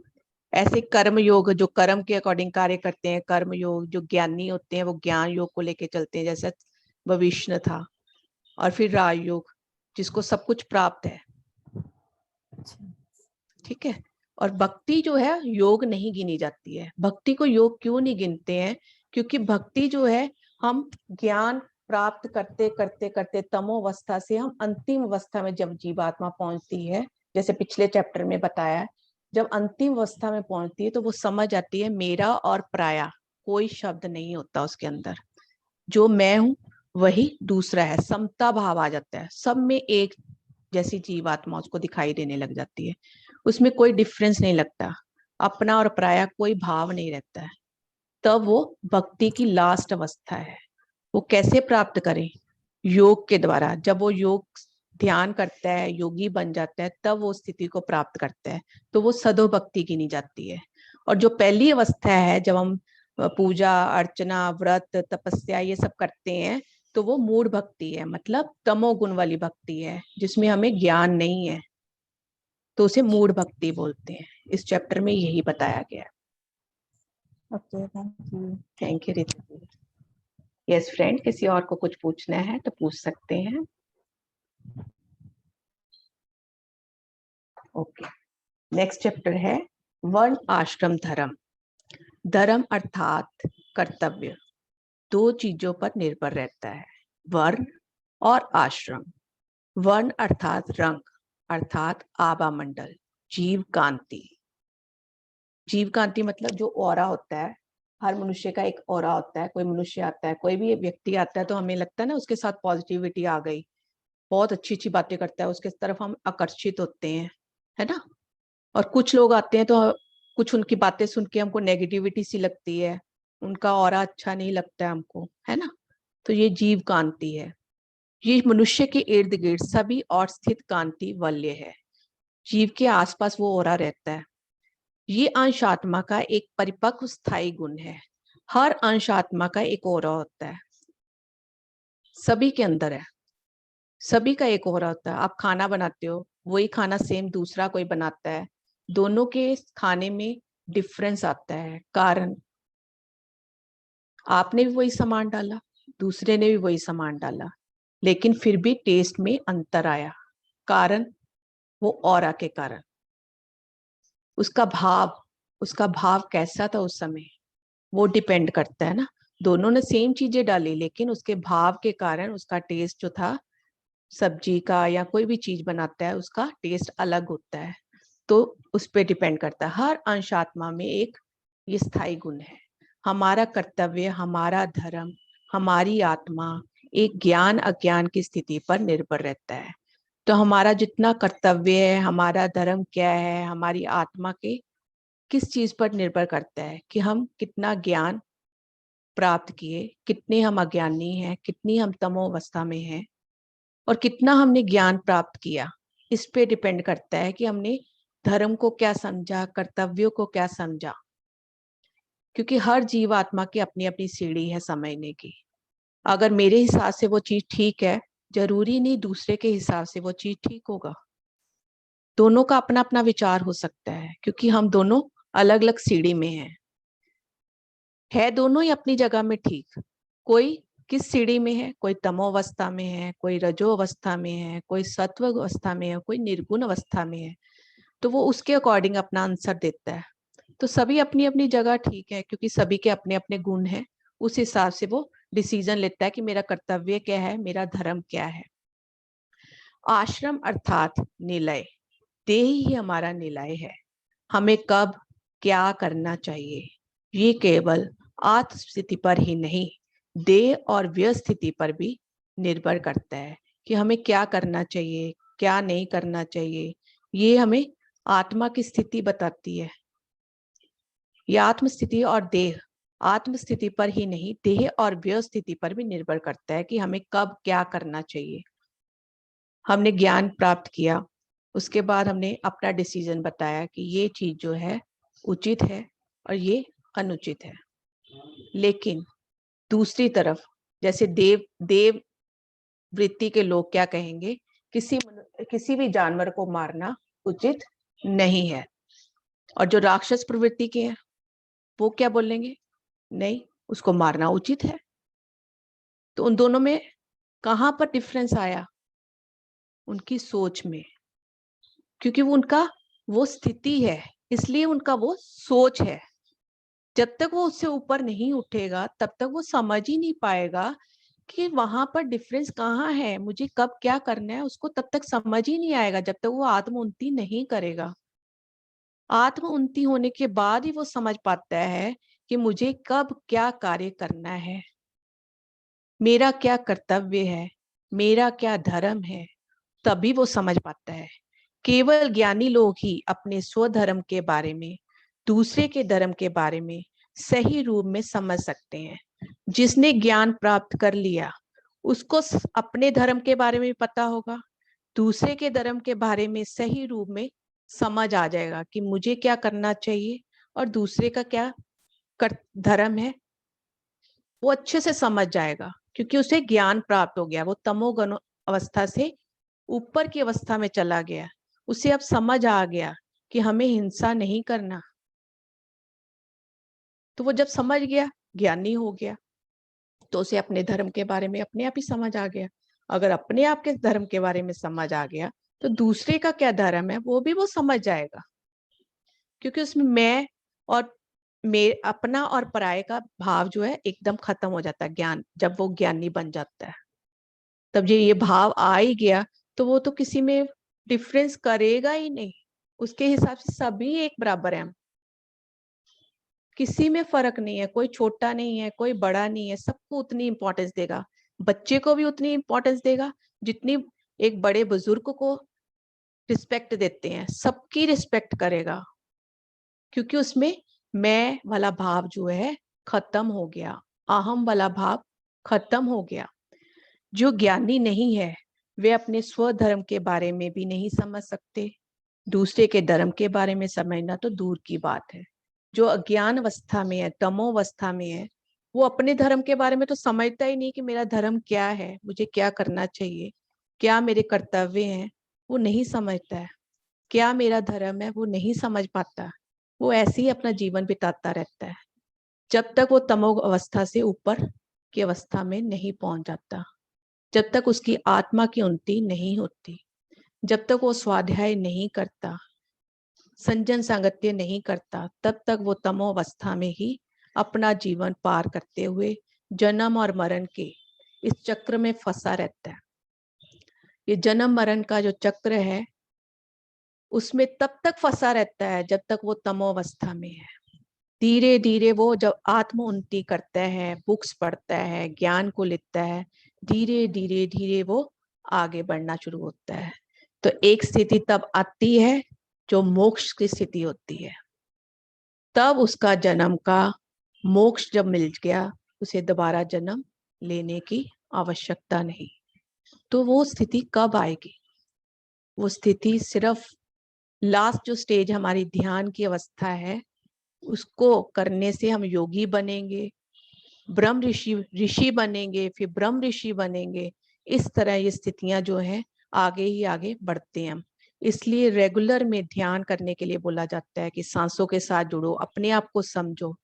ऐसे कर्म योग जो कर्म के अकॉर्डिंग कार्य करते हैं, कर्म योग जो ज्ञानी होते हैं वो ज्ञान योग को लेके चलते हैं, जैसे भविष्य था। और फिर राजयोग जिसको सब कुछ प्राप्त है, ठीक है। और भक्ति जो है योग नहीं गिनी जाती है। भक्ति को योग क्यों नहीं गिनते हैं? क्योंकि भक्ति जो है, हम ज्ञान प्राप्त करते करते करते तमो अवस्था से हम अंतिम अवस्था में जब जीवात्मा पहुंचती है, जैसे पिछले चैप्टर में बताया, जब अंतिम अवस्था में पहुंचती है तो वो समझ आती है मेरा और पराया कोई शब्द नहीं होता उसके अंदर, जो मैं हूं वही दूसरा है, समता भाव आ जाता है, सब में एक जैसी जीवात्मा उसको दिखाई देने लग जाती है, उसमें कोई डिफरेंस नहीं लगता, अपना और पराया कोई भाव नहीं रहता है। तब वो भक्ति की लास्ट अवस्था है। वो कैसे प्राप्त करें? योग के द्वारा। जब वो योग ध्यान करता है, योगी बन जाता है, तब वो स्थिति को प्राप्त करता है, तो वो सदो भक्ति गिनी जाती है। और जो पहली अवस्था है, जब हम पूजा अर्चना व्रत तपस्या ये सब करते हैं, तो वो मूढ़ भक्ति है, मतलब तमोगुण वाली भक्ति है, जिसमें हमें ज्ञान नहीं है, तो उसे मूढ़ भक्ति बोलते हैं। इस चैप्टर में यही बताया गया है। Okay, thank you. Thank you Ritu ji. Yes friend, किसी और को कुछ पूछना है तो पूछ सकते हैं। ओके, नेक्स्ट चैप्टर है वर्ण आश्रम धर्म। धर्म अर्थात कर्तव्य 2 चीजों पर निर्भर रहता है, वर्ण और आश्रम। वर्ण अर्थात रंग, अर्थात आभा मंडल, जीव कांति। जीव कांति मतलब जो ऑरा होता है, हर मनुष्य का एक ऑरा होता है। कोई मनुष्य आता है, कोई भी व्यक्ति आता है, तो हमें लगता है ना उसके साथ पॉजिटिविटी आ गई, बहुत अच्छी अच्छी बातें करता है, उसके तरफ हम आकर्षित होते हैं, है ना। और कुछ लोग आते हैं तो कुछ उनकी बातें सुन के हमको नेगेटिविटी सी लगती है, उनका ऑरा अच्छा नहीं लगता है हमको, है ना। तो ये जीव कांति है, ये मनुष्य के इर्द गिर्द सभी और स्थित कांति वलय है, जीव के आसपास वो ऑरा रहता है। ये अंश आत्मा का एक परिपक्व स्थायी गुण है। हर अंश आत्मा का एक ऑरा होता है, सभी के अंदर है, सभी का एक ऑरा होता है। आप खाना बनाते हो, वही खाना सेम दूसरा कोई बनाता है, दोनों के खाने में डिफरेंस आता है। कारण आपने भी वही सामान डाला, दूसरे ने भी वही सामान डाला, लेकिन फिर भी टेस्ट में अंतर आया। कारण वो ऑरा के कारण, उसका भाव कैसा था उस समय, वो डिपेंड करता है ना। दोनों ने सेम चीजें डाली, लेकिन उसके भाव के कारण उसका टेस्ट जो था, सब्जी का या कोई भी चीज बनाता है उसका टेस्ट अलग होता है। तो उस पर डिपेंड करता है। हर अंश आत्मा में एक ये स्थायी गुण है। हमारा कर्तव्य, हमारा धर्म, हमारी आत्मा एक ज्ञान अज्ञान की स्थिति पर निर्भर रहता है। तो हमारा जितना कर्तव्य है, हमारा धर्म क्या है, हमारी आत्मा के किस चीज पर निर्भर करता है कि हम कितना ज्ञान प्राप्त किए, कितने हम अज्ञानी हैं, कितनी हम तमोअवस्था में हैं, और कितना हमने ज्ञान प्राप्त किया। इस पे डिपेंड करता है कि हमने धर्म को क्या समझा, कर्तव्यों को क्या समझा। क्योंकि हर जीवात्मा की अपनी अपनी सीढ़ी है समझने की। अगर मेरे हिसाब से वो चीज ठीक है, जरूरी नहीं दूसरे के हिसाब से वो चीज ठीक होगा। दोनों का अपना अपना विचार हो सकता है, क्योंकि हम दोनों अलग अलग सीढ़ी में हैं। है दोनों ही अपनी जगह में ठीक। कोई किस सीढ़ी में है, कोई तमो अवस्था में है, कोई रजो अवस्था में है, कोई सत्व अवस्था में है, कोई निर्गुण अवस्था में है। तो वो उसके अकॉर्डिंग अपना आंसर देता है। तो सभी अपनी अपनी जगह ठीक है, क्योंकि सभी के अपने अपने गुण हैं। उस हिसाब से वो डिसीजन लेता है कि मेरा कर्तव्य क्या है, मेरा धर्म क्या है। आश्रम अर्थात निलय, देह ही हमारा निलय है। हमें कब क्या करना चाहिए, ये केवल आत्म स्थिति पर ही नहीं, देह और व्यय स्थिति पर भी निर्भर करता है कि हमें क्या करना चाहिए, क्या नहीं करना चाहिए। ये हमें आत्मा की स्थिति बताती है। ये आत्म स्थिति और देह, आत्म स्थिति पर ही नहीं, देह और व्यय स्थिति पर भी निर्भर करता है कि हमें कब क्या करना चाहिए। हमने ज्ञान प्राप्त किया, उसके बाद हमने अपना डिसीजन बताया कि ये चीज जो है उचित है और ये अनुचित है। लेकिन दूसरी तरफ जैसे देव वृत्ति के लोग क्या कहेंगे, किसी भी जानवर को मारना उचित नहीं है। और जो राक्षस प्रवृत्ति के हैं वो क्या बोलेंगे, नहीं उसको मारना उचित है। तो उन दोनों में कहां पर डिफरेंस आया, उनकी सोच में। क्योंकि वो उनका वो स्थिति है, इसलिए उनका वो सोच है। जब तक वो उससे ऊपर नहीं उठेगा तब तक वो समझ ही नहीं पाएगा कि वहां पर डिफरेंस कहाँ है, मुझे कब क्या करना है, उसको तब तक समझ ही नहीं आएगा जब तक वो आत्म उन्नति नहीं करेगा। आत्म उन्नति होने के बाद ही वो समझ पाता है कि मुझे कब क्या कार्य करना है, मेरा क्या कर्तव्य है, मेरा क्या धर्म है। तभी वो समझ पाता है। केवल ज्ञानी लोग ही अपने स्वधर्म के बारे में, दूसरे के धर्म के बारे में सही रूप में समझ सकते हैं। जिसने ज्ञान प्राप्त कर लिया उसको अपने धर्म के बारे में पता होगा, दूसरे के धर्म के बारे में सही रूप में समझ आ जाएगा कि मुझे क्या करना चाहिए और दूसरे का क्या धर्म है। वो अच्छे से समझ जाएगा, क्योंकि उसे ज्ञान प्राप्त हो गया। वो तमोगुण अवस्था से ऊपर की अवस्था में चला गया। उसे अब समझ आ गया कि हमें हिंसा नहीं करना। तो वो जब समझ गया, ज्ञानी हो गया, तो उसे अपने धर्म के बारे में अपने आप ही समझ आ गया। अगर अपने आप के धर्म के बारे में समझ आ गया तो दूसरे का क्या धर्म है वो भी वो समझ जाएगा। क्योंकि उसमें मैं और अपना और पराये का भाव जो है एकदम खत्म हो जाता है। ज्ञान जब वो ज्ञानी बन जाता है तब ये भाव आ ही गया, तो वो तो किसी में डिफरेंस करेगा ही नहीं। उसके हिसाब से सभी एक बराबर है। किसी में फर्क नहीं है, कोई छोटा नहीं है, कोई बड़ा नहीं है, सबको उतनी इंपॉर्टेंस देगा। बच्चे को भी उतनी इंपॉर्टेंस देगा जितनी एक बड़े बुजुर्ग को रिस्पेक्ट देते हैं, सबकी रिस्पेक्ट करेगा। क्योंकि उसमें मैं वाला भाव जो है खत्म हो गया, अहम वाला भाव खत्म हो गया। जो ज्ञानी नहीं है वे अपने स्वधर्म के बारे में भी नहीं समझ सकते, दूसरे के धर्म के बारे में समझना तो दूर की बात है। जो अज्ञान अवस्था में है, तमो अवस्था में है, वो अपने धर्म के बारे में तो समझता ही नहीं कि मेरा धर्म क्या है, मुझे क्या करना चाहिए, क्या मेरे कर्तव्य हैं, वो नहीं समझता है। क्या मेरा धर्म है वो नहीं समझ पाता, वो ऐसे ही अपना जीवन बिताता रहता है जब तक वो तमो अवस्था से ऊपर की अवस्था में नहीं पहुंच जाता, जब तक उसकी आत्मा की उन्नति नहीं होती, जब तक वो स्वाध्याय नहीं करता, संजन सांगत्य नहीं करता, तब तक वो तमो अवस्था में ही अपना जीवन पार करते हुए जन्म और मरण के इस चक्र में फंसा रहता है। ये जन्म मरण का जो चक्र है उसमें तब तक फंसा रहता है जब तक वो तमो अवस्था में है। धीरे धीरे वो जब आत्म उन्नति करता है, बुक्स पढ़ता है, ज्ञान को लेता है, धीरे धीरे धीरे वो आगे बढ़ना शुरू होता है। तो एक स्थिति तब आती है जो मोक्ष की स्थिति होती है। तब उसका जन्म का मोक्ष जब मिल गया, उसे दोबारा जन्म लेने की आवश्यकता नहीं। तो वो स्थिति कब आएगी? वो स्थिति सिर्फ लास्ट जो स्टेज हमारी ध्यान की अवस्था है, उसको करने से हम योगी बनेंगे, ब्रह्म ऋषि बनेंगे, फिर ब्रह्म ऋषि बनेंगे। इस तरह ये स्थितियां जो है आगे ही आगे बढ़ते हैं। इसलिए रेगुलर में ध्यान करने के लिए बोला जाता है कि सांसों के साथ जुड़ो, अपने आप को समझो।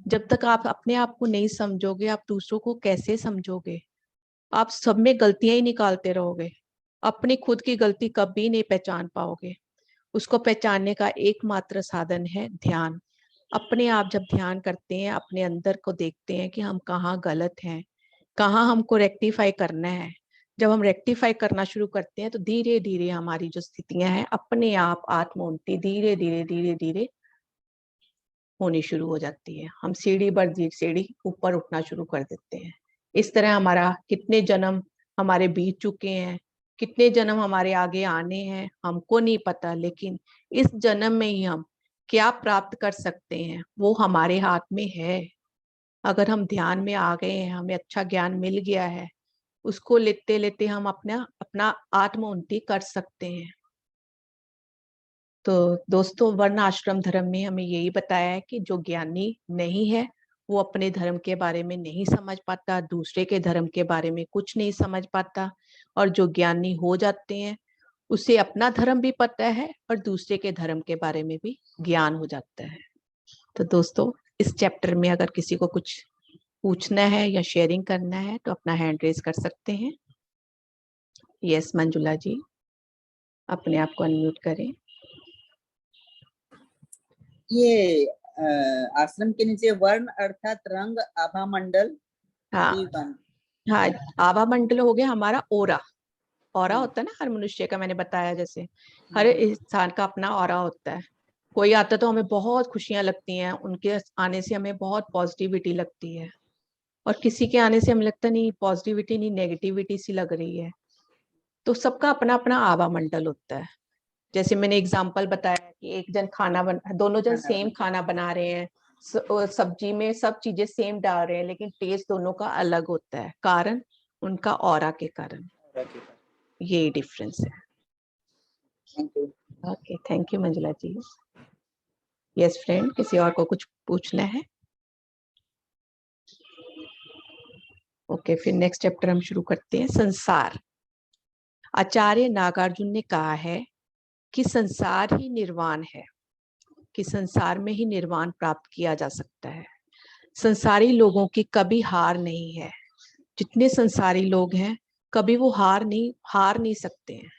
जब तक आप अपने आप को नहीं समझोगे, आप दूसरों को कैसे समझोगे? आप सब में गलतियां ही निकालते रहोगे, अपनी खुद की गलती कभी नहीं पहचान पाओगे। उसको पहचानने का एकमात्र साधन है ध्यान। अपने आप जब ध्यान करते हैं, अपने अंदर को देखते हैं कि हम कहाँ गलत हैं, कहाँ हमको रेक्टिफाई करना है। जब हम रेक्टिफाई करना शुरू करते हैं तो धीरे धीरे हमारी जो स्थितियां हैं अपने आप आत्मोन्नति धीरे धीरे धीरे धीरे होनी शुरू हो जाती है। हम सीढ़ी पर सीढ़ी ऊपर उठना शुरू कर देते हैं। इस तरह हमारा कितने जन्म हमारे बीत चुके हैं, कितने जन्म हमारे आगे आने हैं हमको नहीं पता, लेकिन इस जन्म में ही हम क्या प्राप्त कर सकते हैं वो हमारे हाथ में है। अगर हम ध्यान में आ गए हैं, हमें अच्छा ज्ञान मिल गया है, उसको लेते लेते हम अपना अपना आत्म उन्नति कर सकते हैं। तो दोस्तों, वर्ण आश्रम धर्म में हमें यही बताया है कि जो ज्ञानी नहीं है वो अपने धर्म के बारे में नहीं समझ पाता, दूसरे के धर्म के बारे में कुछ नहीं समझ पाता, और जो ज्ञानी हो जाते हैं उसे अपना धर्म भी पता है और दूसरे के धर्म के बारे में भी ज्ञान हो जाता है। तो दोस्तों, इस चैप्टर में अगर किसी को कुछ पूछना है या शेयरिंग करना है तो अपना हैंड रेज कर सकते हैं। यस मंजुला जी, अपने आप को अनम्यूट करें। ये आश्रम के नीचे वर्ण अर्थात रंग आभा मंडल। हाँ हाँ, आभा मंडल हो गया हमारा ओरा। ऑरा होता है ना हर मनुष्य का, मैंने बताया जैसे हर इंसान का अपना ऑरा होता है। कोई आता तो हमें बहुत खुशियां लगती हैं, उनके आने से हमें बहुत पॉजिटिविटी लगती है, और किसी के आने से हमें लगता नहीं पॉजिटिविटी नहीं नेगेटिविटी सी लग रही है। तो सबका अपना अपना आभा मंडल होता है। जैसे मैंने एग्जाम्पल बताया कि एक जन दोनों जन सेम खाना बना रहे हैं, सब्जी में सब चीजें सेम डाल रहे हैं, लेकिन टेस्ट दोनों का अलग होता है, कारण उनका ऑरा के कारण। ये डिफरेंस है। Okay, thank you Manjula ji. Yes friend, किसी और को कुछ पूछना है? ओके, फिर नेक्स्ट चैप्टर हम शुरू करते हैं। संसार। आचार्य नागार्जुन ने कहा है कि संसार ही निर्वाण है, कि संसार में ही निर्वाण प्राप्त किया जा सकता है। संसारी लोगों की कभी हार नहीं है। जितने संसारी लोग हैं कभी वो हार नहीं सकते हैं।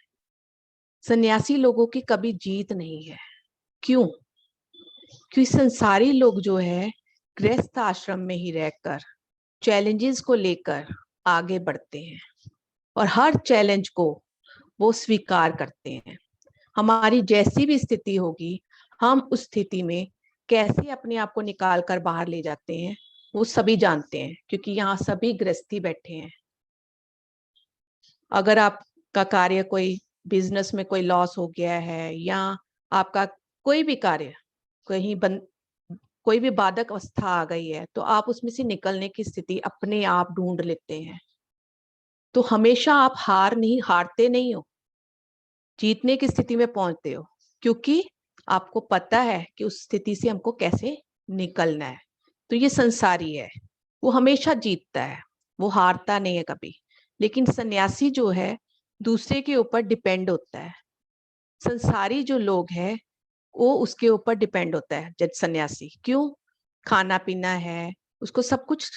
सन्यासी लोगों की कभी जीत नहीं है। क्यों? क्योंकि संसारी लोग जो है गृहस्थ आश्रम में ही रहकर चैलेंजेस को लेकर आगे बढ़ते हैं, और हर चैलेंज को वो स्वीकार करते हैं। हमारी जैसी भी स्थिति होगी, हम उस स्थिति में कैसे अपने आप को निकाल कर बाहर ले जाते हैं वो सभी जानते हैं, क्योंकि यहाँ सभी गृहस्थी बैठे हैं। अगर आपका कार्य कोई बिजनेस में कोई लॉस हो गया है, या आपका कोई भी कार्य कहीं कोई भी बाधक अवस्था आ गई है तो आप उसमें से निकलने की स्थिति अपने आप ढूंढ लेते हैं। तो हमेशा आप हारते नहीं हो, जीतने की स्थिति में पहुंचते हो, क्योंकि आपको पता है कि उस स्थिति से हमको कैसे निकलना है। तो ये संसारी है, वो हमेशा जीतता है, वो हारता नहीं है कभी। लेकिन सन्यासी जो है दूसरे के ऊपर डिपेंड होता है। संसारी जो लोग हैं वो उसके ऊपर डिपेंड होता है। जब सन्यासी, क्यों? खाना पीना है, उसको सब कुछ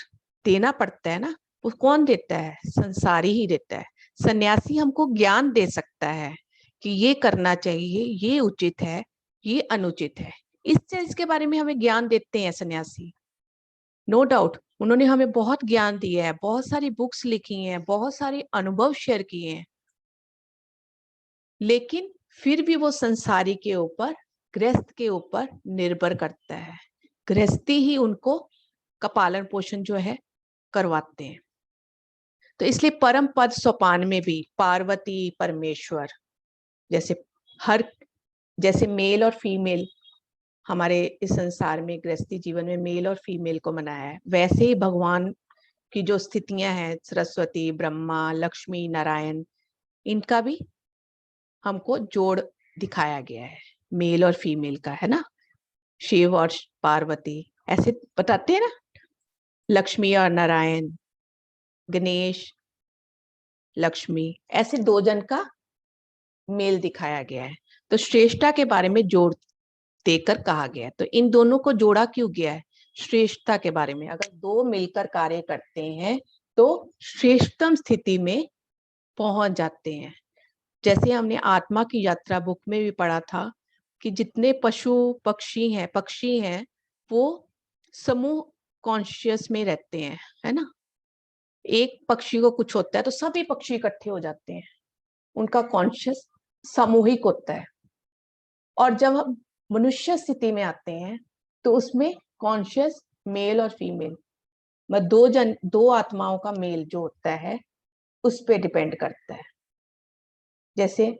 देना पड़ता है ना। वो कौन देता है? संसारी ही देता है। सन्यासी हमको ज्ञान दे सकता है कि ये करना चाहिए, ये उचित है, ये अनुचित है। इसके बारे में हमें ज्ञान देते हैं सन्यासी। नो डाउट उन्होंने हमें बहुत ज्ञान दिया है, बहुत सारी बुक्स लिखी हैं, बहुत सारे अनुभव शेयर किए हैं, लेकिन फिर भी वो संसारी के ऊपर, गृहस्थ के ऊपर निर्भर करता है। गृहस्थी ही उनको का पालन पोषण जो है करवाते हैं। तो इसलिए परम पद सोपान में भी पार्वती परमेश्वर जैसे मेल और फीमेल हमारे इस संसार में गृहस्थी जीवन में मेल और फीमेल को मनाया है, वैसे ही भगवान की जो स्थितियां हैं, सरस्वती, ब्रह्मा, लक्ष्मी, नारायण, इनका भी हमको जोड़ दिखाया गया है, मेल और फीमेल का, है ना। शिव और पार्वती ऐसे बताते हैं ना, लक्ष्मी और नारायण, गणेश, लक्ष्मी, ऐसे दो जन का मेल दिखाया गया है। तो श्रेष्ठता के बारे में जोड़ देकर कहा गया है। तो इन दोनों को जोड़ा क्यों गया है? श्रेष्ठता के बारे में। अगर दो मिलकर कार्य करते हैं तो श्रेष्ठतम स्थिति में पहुंच जाते हैं। जैसे हमने आत्मा की यात्रा बुक में भी पढ़ा था कि जितने पक्षी हैं वो समूह कॉन्शियस में रहते हैं, है ना। एक पक्षी को कुछ होता है तो सभी पक्षी इकट्ठे हो जाते हैं, उनका कॉन्शियस सामूहिक होता है। और जब हम मनुष्य स्थिति में आते हैं तो उसमें कॉन्शियस मेल और फीमेल, दो आत्माओं का मेल जो होता है उस पे डिपेंड करता है। जैसे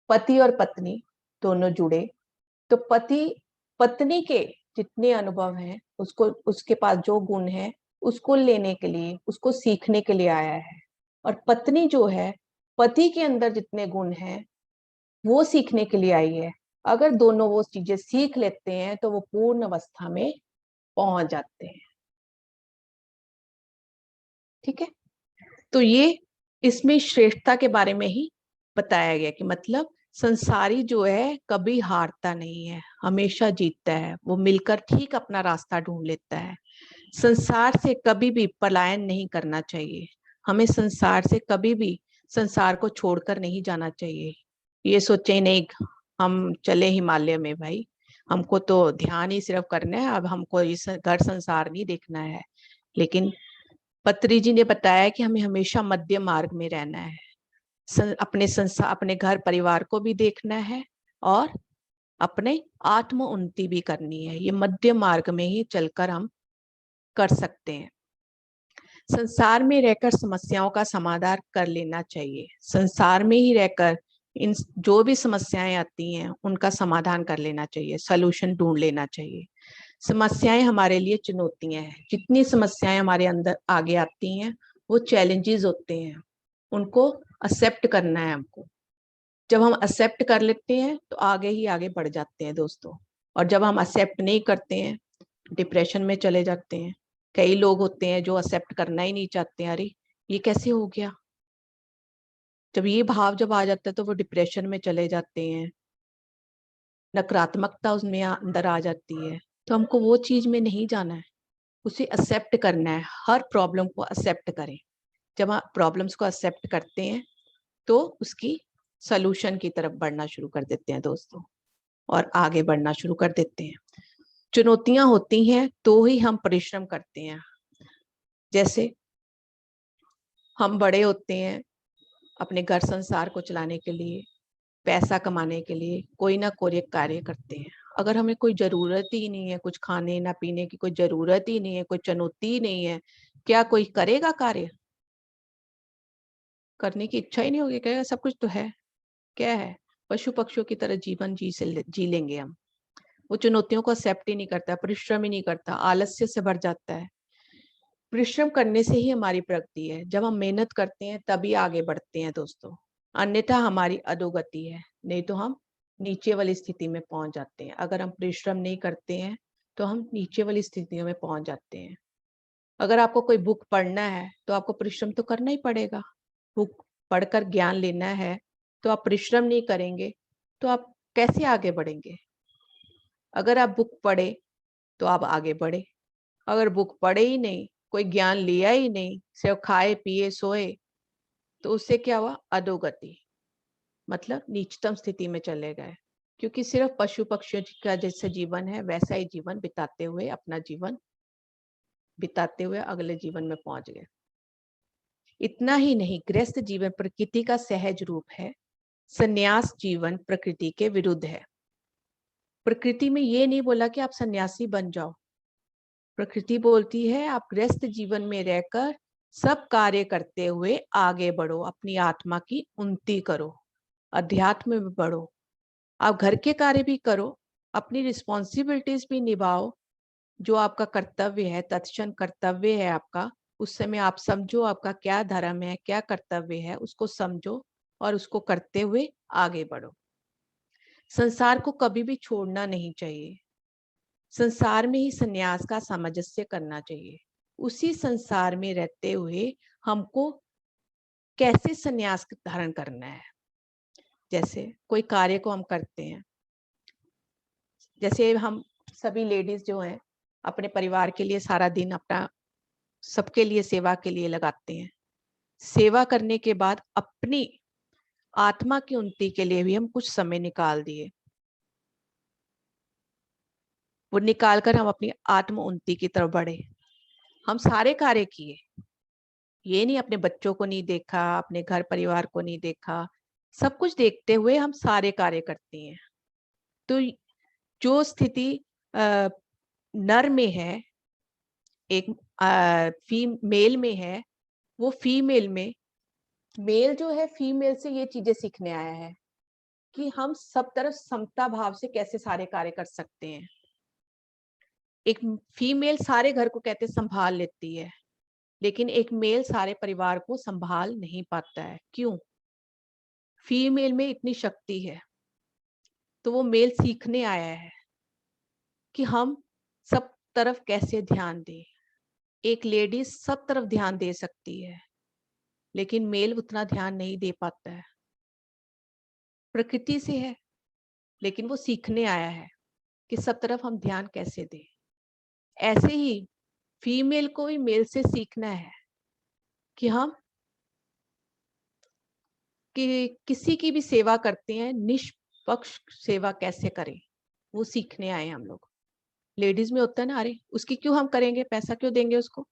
पति और पत्नी दोनों जुड़े तो पत्नी के जितने अनुभव हैं उसको, उसके पास जो गुण है उसको लेने के लिए, उसको सीखने के लिए आया है। और पत्नी जो है, पति के अंदर जितने गुण हैं वो सीखने के लिए आई है। अगर दोनों वो चीजें सीख लेते हैं तो वो पूर्ण अवस्था में पहुंच जाते हैं। ठीक है, तो ये इसमें श्रेष्ठता के बारे में ही बताया गया कि मतलब संसारी जो है कभी हारता नहीं है, हमेशा जीतता है। वो मिलकर ठीक अपना रास्ता ढूंढ लेता है। संसार से कभी भी पलायन नहीं करना चाहिए। हमें संसार से कभी भी, संसार को छोड़कर नहीं जाना चाहिए। ये सोचे नहीं हम चले हिमालय में, भाई हमको तो ध्यान ही सिर्फ करना है, अब हमको इस घर संसार नहीं देखना है। लेकिन पत्री जी ने बताया कि हमें हमेशा मध्य मार्ग में रहना है। अपने घर परिवार को भी देखना है और अपने आत्म उन्नति भी करनी है। ये मध्य मार्ग में ही चलकर हम कर सकते हैं। संसार में रहकर समस्याओं का समाधान कर लेना चाहिए। संसार में ही रहकर इन जो भी समस्याएं आती हैं उनका समाधान कर लेना चाहिए, सलूशन ढूंढ लेना चाहिए। समस्याएं हमारे लिए चुनौतियां हैं। जितनी समस्याएं हमारे अंदर आगे आती हैं वो चैलेंजेस होते हैं, उनको एक्सेप्ट करना है हमको। जब हम एक्सेप्ट कर लेते हैं तो आगे ही आगे बढ़ जाते हैं दोस्तों। और जब हम एक्सेप्ट नहीं करते हैं डिप्रेशन में चले जाते हैं। कई लोग होते हैं जो एक्सेप्ट करना ही नहीं चाहते, अरे ये कैसे हो गया। जब ये भाव जब आ जाता है तो वो डिप्रेशन में चले जाते हैं, नकारात्मकता उसमें अंदर आ जाती है। तो हमको वो चीज में नहीं जाना है, उसे एक्सेप्ट करना है। हर प्रॉब्लम को एक्सेप्ट करें। जब आप प्रॉब्लम्स को एक्सेप्ट करते हैं तो उसकी सलूशन की तरफ बढ़ना शुरू कर देते हैं दोस्तों, और आगे बढ़ना शुरू कर देते हैं। चुनौतियां होती हैं तो ही हम परिश्रम करते हैं। जैसे हम बड़े होते हैं, अपने घर संसार को चलाने के लिए, पैसा कमाने के लिए कोई ना कोई कार्य करते हैं। अगर हमें कोई जरूरत ही नहीं है, कुछ खाने ना पीने की कोई जरूरत ही नहीं है, कोई चुनौती ही नहीं है, क्या कोई करेगा कार्य? करने की इच्छा ही नहीं होगी, कहेगा सब कुछ तो है, क्या है, पशु पक्षियों की तरह जीवन जी लेंगे हम। वो चुनौतियों को एक्सेप्ट ही नहीं करता, परिश्रम ही नहीं करता, आलस्य से भर जाता है। परिश्रम करने से ही हमारी प्रगति है। जब हम मेहनत करते हैं तभी आगे बढ़ते हैं दोस्तों, अन्यथा हमारी अधोगति है, नहीं तो हम नीचे वाली स्थिति में पहुंच जाते हैं। अगर हम परिश्रम नहीं करते हैं तो हम नीचे वाली स्थितियों में पहुंच जाते हैं। अगर आपको कोई बुक पढ़ना है तो आपको परिश्रम तो करना ही पड़ेगा। बुक पढ़कर ज्ञान लेना है तो आप परिश्रम नहीं करेंगे तो आप कैसे आगे बढ़ेंगे? अगर आप बुक पढ़े तो आप आगे बढ़े, अगर बुक पढ़े ही नहीं, कोई ज्ञान लिया ही नहीं, सिर्फ खाए पिए सोए, तो उससे क्या हुआ? अधोगति, मतलब नीचतम स्थिति में चले गए। क्योंकि सिर्फ पशु पक्षियों का जैसे जीवन है वैसा ही जीवन बिताते हुए अपना जीवन बिताते हुए अगले जीवन में पहुंच गए। इतना ही नहीं, गृहस्थ जीवन प्रकृति का सहज रूप है, संन्यास जीवन प्रकृति के विरुद्ध है। प्रकृति में ये नहीं बोला कि आप सन्यासी बन जाओ, प्रकृति बोलती है आप गृहस्थ जीवन में रहकर सब कार्य करते हुए आगे बढ़ो, अपनी आत्मा की उन्नति करो, अध्यात्म में बढ़ो। आप घर के कार्य भी करो, अपनी रिस्पॉन्सिबिलिटीज भी निभाओ, जो आपका कर्तव्य है, तत्क्षण कर्तव्य है आपका, उस समय आप समझो आपका क्या धर्म है, क्या कर्तव्य है, उसको समझो और उसको करते हुए आगे बढ़ो। संसार को कभी भी छोड़ना नहीं चाहिए, संसार में ही संन्यास का सामंजस्य करना चाहिए। उसी संसार में रहते हुए हमको कैसे संन्यास धारण करना है। जैसे कोई कार्य को हम करते हैं, जैसे हम सभी लेडीज जो हैं अपने परिवार के लिए सारा दिन अपना सबके लिए सेवा के लिए लगाते हैं। सेवा करने के बाद अपनी आत्मा की उन्नति के लिए भी हम कुछ समय निकाल दिए, वो निकाल कर हम अपनी आत्म उन्नति की तरफ बढ़े। हम सारे कार्य किए, ये नहीं अपने बच्चों को नहीं देखा, अपने घर परिवार को नहीं देखा, सब कुछ देखते हुए हम सारे कार्य करते हैं। तो जो स्थिति नर में है, एक फीमेल में है, वो फीमेल में, मेल जो है फीमेल से ये चीजें सीखने आया है कि हम सब तरफ समता भाव से कैसे सारे कार्य कर सकते हैं। एक फीमेल सारे घर को कहते संभाल लेती है, लेकिन एक मेल सारे परिवार को संभाल नहीं पाता है। क्यों? फीमेल में इतनी शक्ति है। तो वो मेल सीखने आया है कि हम सब तरफ कैसे ध्यान दें। एक लेडी सब तरफ ध्यान दे सकती है, लेकिन मेल उतना ध्यान नहीं दे पाता है। प्रकृति से है, लेकिन वो सीखने आया है कि सब तरफ हम ध्यान कैसे दें। ऐसे ही फीमेल को भी मेल से सीखना है कि हम किसी की भी सेवा करते हैं, निष्पक्ष सेवा कैसे करें, वो सीखने आए हम लोग। लेडीज में होता है ना, अरे उसकी क्यों हम करेंगे, पैसा क्यों देंगे उसको।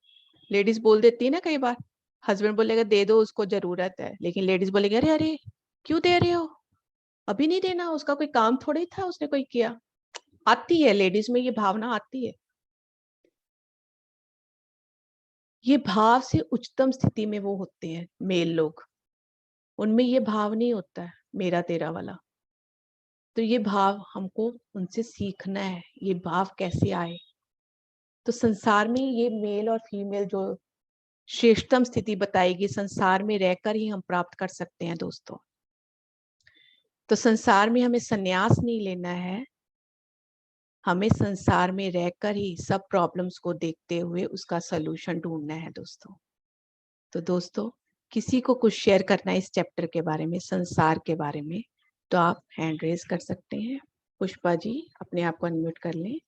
लेडीज बोल देती है ना कई बार, हस्बैंड बोलेगा दे दो उसको जरूरत है, लेकिन लेडीज बोलेगी अरे अरे क्यों दे रहे हो, अभी नहीं देना, उसका कोई काम थोड़ी था, उसने कोई किया। आती है लेडीज में, ये भावना आती है। ये भाव से उच्चतम स्थिति में वो होते हैं मेल लोग, उनमें ये भाव नहीं होता है मेरा तेरा वाला। तो ये भाव हमको उनसे सीखना है, ये भाव कैसे आए। तो संसार में ये मेल और फीमेल जो श्रेष्ठतम स्थिति बताएगी, संसार में रहकर ही हम प्राप्त कर सकते हैं दोस्तों। तो संसार में हमें संन्यास नहीं लेना है, हमें संसार में रहकर ही सब प्रॉब्लम्स को देखते हुए उसका सलूशन ढूंढना है दोस्तों। तो दोस्तों, किसी को कुछ शेयर करना है इस चैप्टर के बारे में, संसार के बारे में, तो आप हैंड रेज कर सकते हैं। पुष्पा जी अपने आप को अनम्यूट कर लें।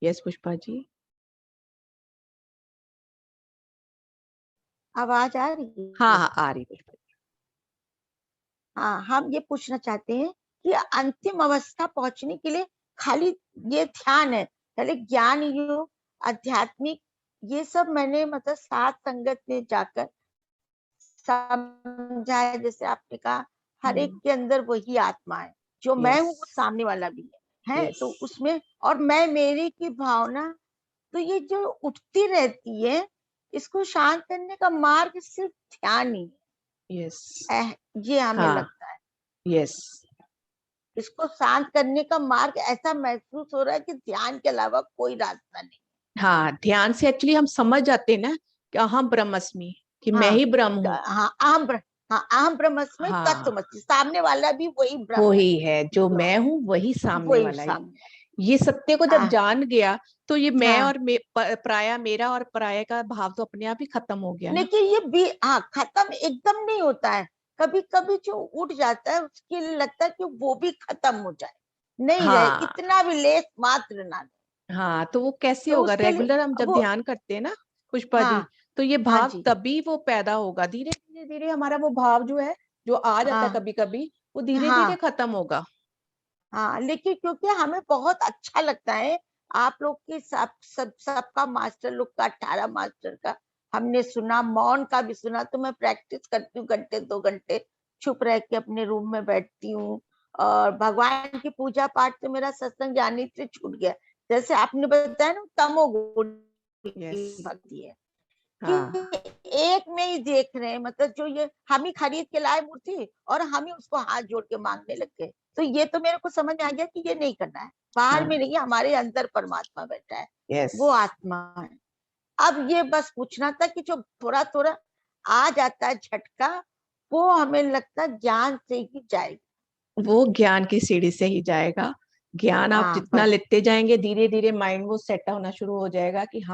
यस पुष्पा जी। आवाज आ रही है? हाँ हाँ आ रही पुष्पा जी। हाँ, हम ये पूछना चाहते हैं कि अंतिम अवस्था पहुंचने के लिए खाली ये ध्यान है, पहले ज्ञान योग, आध्यात्मिक, ये सब मैंने मतलब सात संगत में जाकर समझा है। जैसे आपने कहा हर एक के अंदर वही आत्मा है, जो मैं हूँ वो सामने वाला भी है तो उसमें, और मैं मेरी की भावना, तो ये जो उठती रहती है, इसको शांत करने का मार्ग सिर्फ ध्यान ही है। यस ये हमें हाँ लगता है। यस, इसको शांत करने का मार्ग ऐसा महसूस हो रहा है कि ध्यान के अलावा कोई रास्ता नहीं। हाँ, ध्यान से एक्चुअली हम समझ जाते हैं ना कि अहम ब्रह्मस्मि, कि मैं हाँ, ही ब्रह्म हूँ। हाँ अहम ब्रह्मस्मि हाँ, तत्त्वमसि, सामने वाला भी वही ब्रह्म वो है, ही है, जो मैं हूँ वही सामने वही वाला है। सामने। ये सत्य को जब हाँ, जान गया तो ये मैं हाँ, और पराया, मेरा और पराया का भाव तो अपने आप ही खत्म हो गया ना। लेकिन ये भी खत्म एकदम नहीं होता है। कभी कभी जो उठ जाता है उसके लिए लगता है कि वो भी खत्म हो जाए, नहीं रहे, हाँ, इतना भी लेस मात्र ना रहे। हाँ, तो वो कैसे तो होगा? उसके लिए रेगुलर हम जब वो ध्यान करते हैं ना पुष्पा जी, हाँ, तो ये हाँ भाव जी, तभी वो पैदा होगा। धीरे धीरे धीरे हमारा वो भाव जो है, जो आ जाता है हाँ, कभी कभी, वो धीरे धीरे हाँ, खत्म होगा। हाँ, लेकिन क्योंकि हमें बहुत अच्छा लगता है आप लोग के सबका मास्टर लोग का 18 मास्टर का हमने सुना, मौन का भी सुना। तो मैं प्रैक्टिस करती हूँ घंटे 2 घंटे, चुप रह के अपने रूम में बैठती हूँ। और भगवान की पूजा पाठ से मेरा सत्संग ज्ञानी से छूट गया। जैसे आपने बताया ना, तमोगुण यस, की भक्ति है कि हाँ, एक में ही देख रहे हैं, मतलब जो ये हम ही खरीद के लाए मूर्ति और हम ही उसको हाथ जोड़ के मांगने लग गए। तो ये तो मेरे को समझ में आ गया कि ये नहीं करना है। बाहर में हाँ, नहीं, हमारे अंदर परमात्मा बैठा है, यस। वो आत्मा है। अब ये बस पूछना था कि जो थोड़ा थोड़ा आ जाता है झटका, वो हमें लगता है ज्ञान से ही जाएगा। वो ज्ञान की सीढ़ी से ही जाएगा। ज्ञान आप हाँ जितना बस। लेते जाएंगे, धीरे धीरे माइंड वो सेट होना शुरू हो जाएगा कि हाँ,